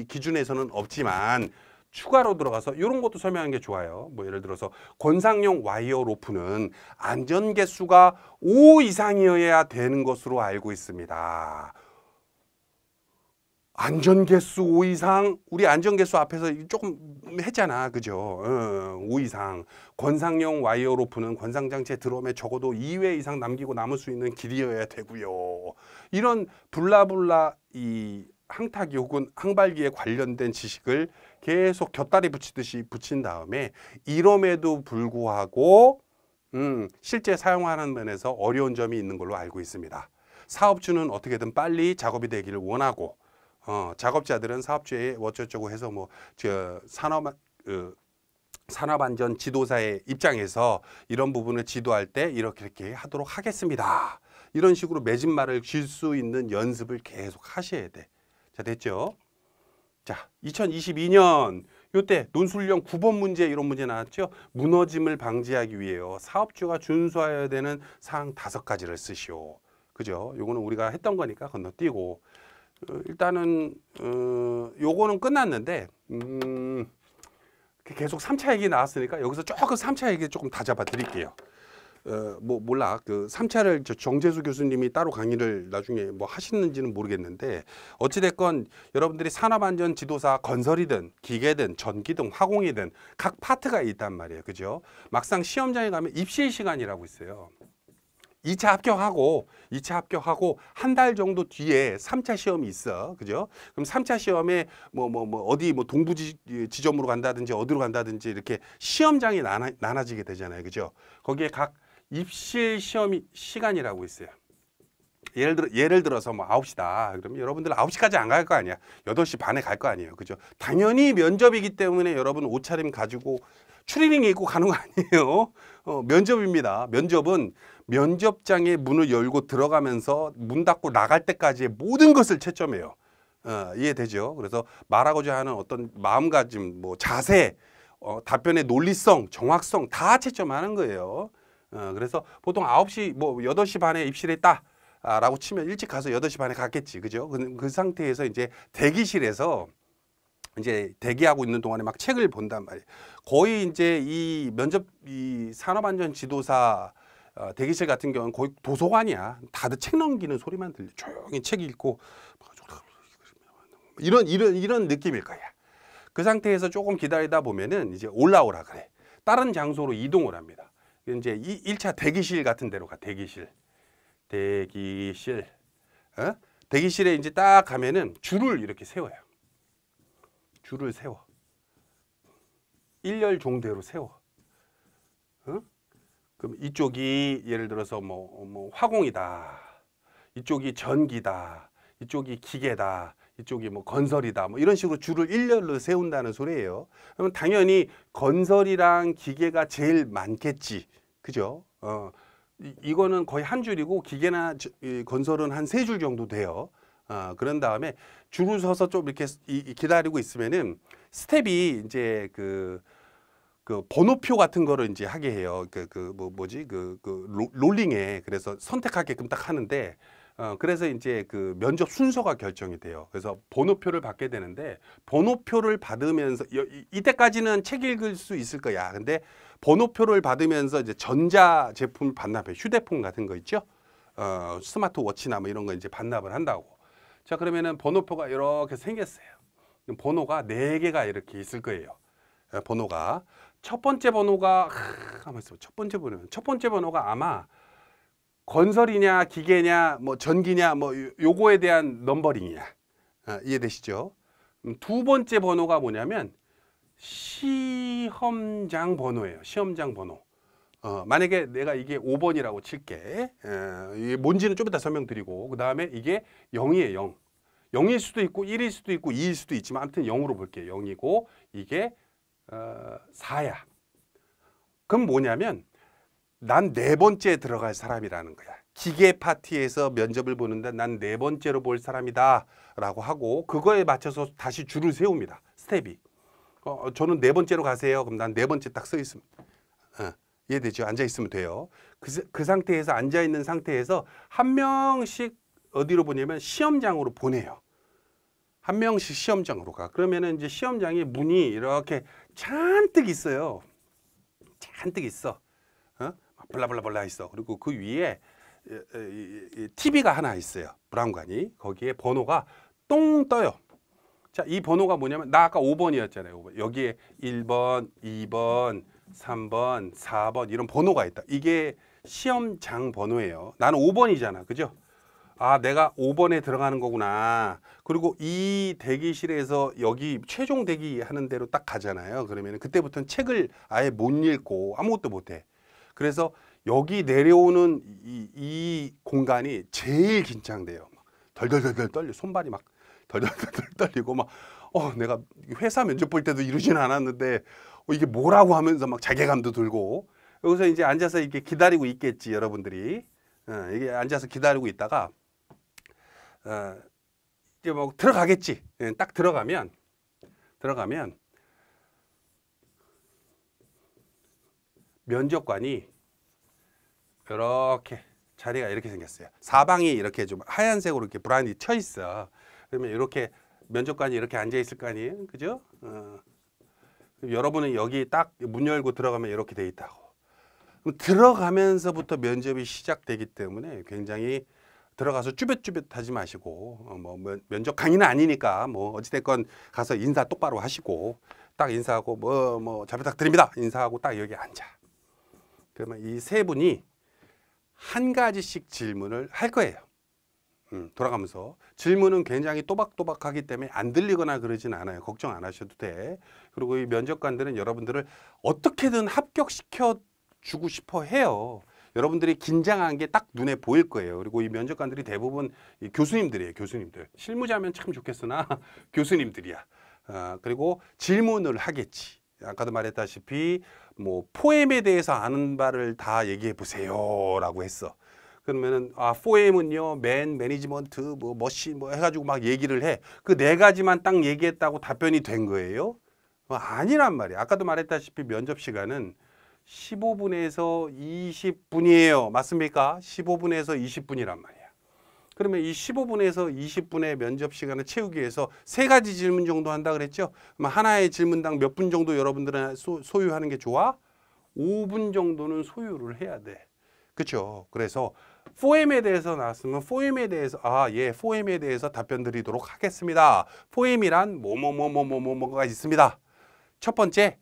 기준에서는 없지만 추가로 들어가서 이런 것도 설명하는 게 좋아요. 뭐 예를 들어서 권상용 와이어 로프는 안전 개수가 5 이상이어야 되는 것으로 알고 있습니다. 안전 개수 5 이상, 우리 안전 개수 앞에서 조금 했잖아, 그죠? 5 이상. 권상용 와이어 로프는 권상장치의 드럼에 적어도 2회 이상 남기고 남을 수 있는 길이어야 되고요. 이런 블라블라 이 항타기 혹은 항발기에 관련된 지식을 계속 곁다리 붙이듯이 붙인 다음에 이럼에도 불구하고 실제 사용하는 면에서 어려운 점이 있는 걸로 알고 있습니다. 사업주는 어떻게든 빨리 작업이 되기를 원하고 작업자들은 사업주에 어쩌고저쩌고 해서 뭐 산업안전 지도사의 입장에서 이런 부분을 지도할 때 이렇게 하도록 하겠습니다. 이런 식으로 매진말을 줄 수 있는 연습을 계속 하셔야 돼. 자, 됐죠? 자, 2022년 요때 논술령 9번 문제 이런 문제 나왔죠? 무너짐을 방지하기 위해요. 사업주가 준수해야 되는 사항 5가지를 쓰시오. 그죠? 요거는 우리가 했던 거니까 건너뛰고 일단은 요거는 끝났는데 계속 3차 얘기 나왔으니까 여기서 조금 3차 얘기 조금 다 잡아 드릴게요. 뭐 몰라 그 3차를 정재수 교수님이 따로 강의를 나중에 뭐 하시는지는 모르겠는데 어찌됐건 여러분들이 산업안전 지도사 건설이든 기계든 전기든 화공이든 각 파트가 있단 말이에요. 그죠? 막상 시험장에 가면 입시 시간이라고 있어요. 2차 합격하고 한 달 정도 뒤에 3차 시험이 있어. 그죠? 그럼 3차 시험에 어디 동부 지점으로 간다든지 어디로 간다든지 이렇게 시험장이 나눠지게 되잖아요. 그죠? 거기에 각 입시 시험이 시간이라고 있어요. 예를 들어서 뭐 9시다. 그러면 여러분들 9시까지 안 갈 거 아니야. 8시 반에 갈 거 아니에요. 그죠? 당연히 면접이기 때문에 여러분 옷차림 가지고 추리닝 입고 가는 거 아니에요. 면접입니다. 면접은 면접장의 문을 열고 들어가면서 문 닫고 나갈 때까지의 모든 것을 채점해요. 이해되죠? 그래서 말하고자 하는 어떤 마음가짐, 뭐 자세, 답변의 논리성, 정확성 다 채점하는 거예요. 그래서 보통 9시, 8시 반에 입실했다. 라고 치면 일찍 가서 8시 반에 갔겠지. 그죠? 그 상태에서 이제 대기실에서 이제 대기하고 있는 동안에 막 책을 본단 말이에요. 거의 이제 이 면접, 이 산업안전 지도사 대기실 같은 경우는 거의 도서관이야. 다들 책 넘기는 소리만 들려. 조용히 책 읽고 이런 느낌일 거야. 그 상태에서 조금 기다리다 보면은 이제 올라오라 그래. 다른 장소로 이동을 합니다. 이제 1차 대기실 같은 데로 가. 대기실. 대기실에 이제 딱 가면은 줄을 이렇게 세워요. 줄을 세워. 일렬 종대로 세워. 그럼 이쪽이 예를 들어서 뭐 화공이다. 이쪽이 전기다. 이쪽이 기계다. 이쪽이 뭐 건설이다. 뭐 이런 식으로 줄을 일렬로 세운다는 소리예요. 그러면 당연히 건설이랑 기계가 제일 많겠지. 그죠? 이거는 거의 한 줄이고 기계나 건설은 한 3줄 정도 돼요. 그런 다음에 줄을 서서 좀 이렇게 기다리고 있으면은 스텝이 이제 그 번호표 같은 거를 이제 하게 해요. 롤링에 그래서 선택하게끔 딱 하는데 그래서 이제 그 면접 순서가 결정이 돼요. 그래서 번호표를 받게 되는데 번호표를 받으면서 이때까지는 책 읽을 수 있을 거야. 근데 번호표를 받으면서 이제 전자 제품 반납해. 휴대폰 같은 거 있죠? 스마트워치나 뭐 이런 거 이제 반납을 한다고. 자, 그러면은 번호표가 이렇게 생겼어요. 번호가 4개가 이렇게 있을 거예요. 번호가. 첫 번째 번호가 가만 있어. 첫 번째 번호가 아마 건설이냐 기계냐 뭐 전기냐 뭐 요거에 대한 넘버링이야. 이해되시죠? 두 번째 번호가 뭐냐면 시험장 번호예요. 시험장 번호. 만약에 내가 이게 5번이라고 칠게. 이게 뭔지는 좀 이따 설명드리고, 그 다음에 이게 0이에요. 0. 0일 수도 있고 1일 수도 있고 2일 수도 있지만 아무튼 0으로 볼게요. 0이고 이게 4야. 그럼 뭐냐면 난 네 번째에 들어갈 사람이라는 거야. 기계 파티에서 면접을 보는데 난 네 번째로 볼 사람이다 라고 하고, 그거에 맞춰서 다시 줄을 세웁니다. 스텝이. 저는 네 번째로 가세요. 그럼 난 네 번째 딱 써 있으면 이해되죠? 앉아 있으면 돼요. 그 상태에서 앉아 있는 상태에서 한 명씩 어디로 보냐면 시험장으로 보내요. 한 명씩 시험장으로 가. 그러면은 이제 시험장에 문이 이렇게 잔뜩 있어요. 잔뜩 있어. 블라블라블라 있어. 그리고 그 위에 TV가 하나 있어요. 브라운관이. 거기에 번호가 똥 떠요. 자, 이 번호가 뭐냐면 나 아까 5번이었잖아요. 5번. 여기에 1번, 2번, 3번, 4번 이런 번호가 있다. 이게 시험장 번호예요. 나는 5번이잖아. 그죠? 아, 내가 5번에 들어가는 거구나. 그리고 이 대기실에서 여기 최종 대기하는 대로 딱 가잖아요. 그러면 그때부터는 책을 아예 못 읽고 아무것도 못 해. 그래서 여기 내려오는 이 공간이 제일 긴장돼요. 덜덜덜덜 떨려. 손발이 막 덜덜덜 떨리고 막 내가 회사 면접 볼 때도 이러진 않았는데 이게 뭐라고 하면서 막 자괴감도 들고, 여기서 이제 앉아서 이렇게 기다리고 있겠지, 여러분들이. 이게 앉아서 기다리고 있다가 이제 뭐 들어가겠지. 딱 들어가면 면접관이 이렇게 자리가 이렇게 생겼어요. 사방이 이렇게 좀 하얀색으로 이렇게 브라운이 쳐 있어. 그러면 이렇게 면접관이 이렇게 앉아 있을 거 아니에요, 그죠? 여러분은 여기 딱 문 열고 들어가면 이렇게 돼 있다고. 그럼 들어가면서부터 면접이 시작되기 때문에 굉장히 들어가서 쭈뼛쭈뼛하지 마시고, 뭐 면접 강의는 아니니까 뭐 어찌됐건 가서 인사 똑바로 하시고, 딱 인사하고 뭐 잘 부탁드립니다 인사하고 딱 여기 앉아. 그러면 이 세 분이 한 가지씩 질문을 할 거예요. 돌아가면서 질문은 굉장히 또박또박하기 때문에 안 들리거나 그러진 않아요. 걱정 안 하셔도 돼. 그리고 이 면접관들은 여러분들을 어떻게든 합격시켜 주고 싶어 해요. 여러분들이 긴장한 게 딱 눈에 보일 거예요. 그리고 이 면접관들이 대부분 이 교수님들이에요. 교수님들. 실무자면 참 좋겠으나 교수님들이야. 그리고 질문을 하겠지. 아까도 말했다시피 뭐 포엠에 대해서 아는 바를 다 얘기해 보세요라고 했어. 그러면은 포엠은요, 매니지먼트, 뭐 머신 뭐 해가지고 막 얘기를 해. 그 네 가지만 딱 얘기했다고 답변이 된 거예요? 아니란 말이야. 아까도 말했다시피 면접 시간은 15분에서 20분이에요. 맞습니까? 15분에서 20분이란 말이야. 그러면 이 15분에서 20분의 면접 시간을 채우기 위해서 세 가지 질문 정도 한다 그랬죠? 그럼 하나의 질문당 몇 분 정도 여러분들은 소유하는 게 좋아? 5분 정도는 소유를 해야 돼. 그렇죠? 그래서 포엠에 대해서 나왔으면 포엠에 대해서 포엠에 대해서 답변 드리도록 하겠습니다. 포엠이란 뭐가 있습니다. 첫 번째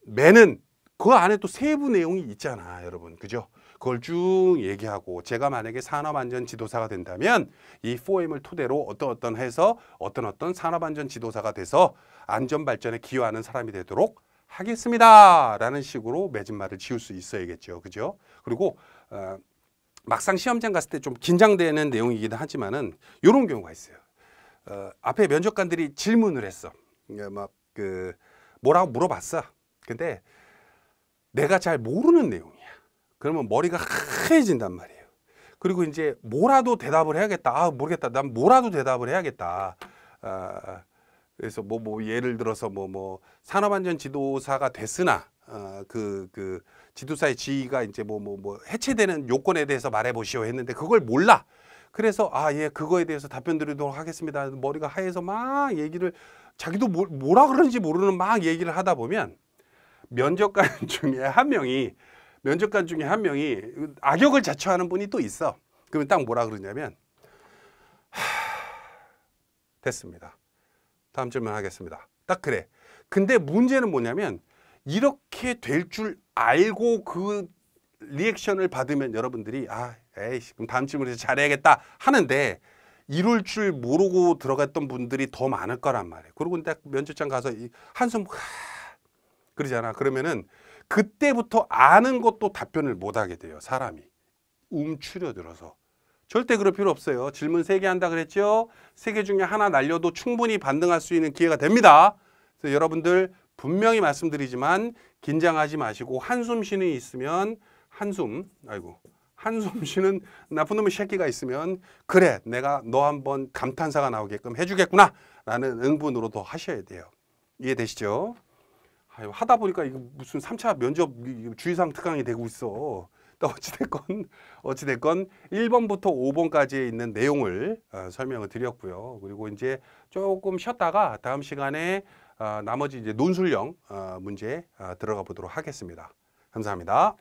매는 그 안에 또 세부 내용이 있잖아, 여러분. 그죠? 그걸 쭉 얘기하고, 제가 만약에 산업안전 지도사가 된다면 이 포엠을 토대로 어떤 해서 어떤 산업안전 지도사가 돼서 안전발전에 기여하는 사람이 되도록 하겠습니다 라는 식으로 맺은말을 지을 수 있어야겠죠. 그죠? 그리고 막상 시험장 갔을 때 좀 긴장되는 내용이기도 하지만은 이런 경우가 있어요. 앞에 면접관들이 질문을 했어. 뭐라고 물어봤어. 근데 내가 잘 모르는 내용이야. 그러면 머리가 하얘진단 말이에요. 그리고 이제 뭐라도 대답을 해야겠다. 모르겠다. 난 뭐라도 대답을 해야겠다. 그래서 예를 들어서 산업안전 지도사가 됐으나 그 지도사의 지위가 이제 해체되는 요건에 대해서 말해보시오 했는데 그걸 몰라. 그래서 그거에 대해서 답변 드리도록 하겠습니다. 머리가 하얘서 막 얘기를, 자기도 뭐라 그러는지 모르는 막 얘기를 하다 보면 면접관 중에 한 명이 악역을 자처하는 분이 또 있어. 그러면 딱 뭐라 그러냐면 됐습니다. 다음 질문 하겠습니다. 딱 그래. 근데 문제는 뭐냐면 이렇게 될 줄 알고 그 리액션을 받으면 여러분들이 에이씨 그럼 다음 질문에서 잘해야겠다 하는데 이럴 줄 모르고 들어갔던 분들이 더 많을 거란 말이에요. 그리고 딱 면접장 가서 한숨 그러잖아. 그러면은 그때부터 아는 것도 답변을 못 하게 돼요. 사람이 움츠려들어서. 절대 그럴 필요 없어요. 질문 3개 한다 그랬죠? 3개 중에 하나 날려도 충분히 반등할 수 있는 기회가 됩니다. 그래서 여러분들 분명히 말씀드리지만 긴장하지 마시고 한숨 쉬는 있으면 한숨 쉬는 나쁜 놈의 새끼가 있으면 그래 내가 너 한번 감탄사가 나오게끔 해주겠구나 라는 응분으로 더 하셔야 돼요. 이해되시죠? 하다 보니까 이거 무슨 3차 면접 주의사항 특강이 되고 있어. 어찌됐건 1번부터 5번까지에 있는 내용을 설명을 드렸고요. 그리고 이제 조금 쉬었다가 다음 시간에 나머지 이제 논술형 문제 들어가 보도록 하겠습니다. 감사합니다.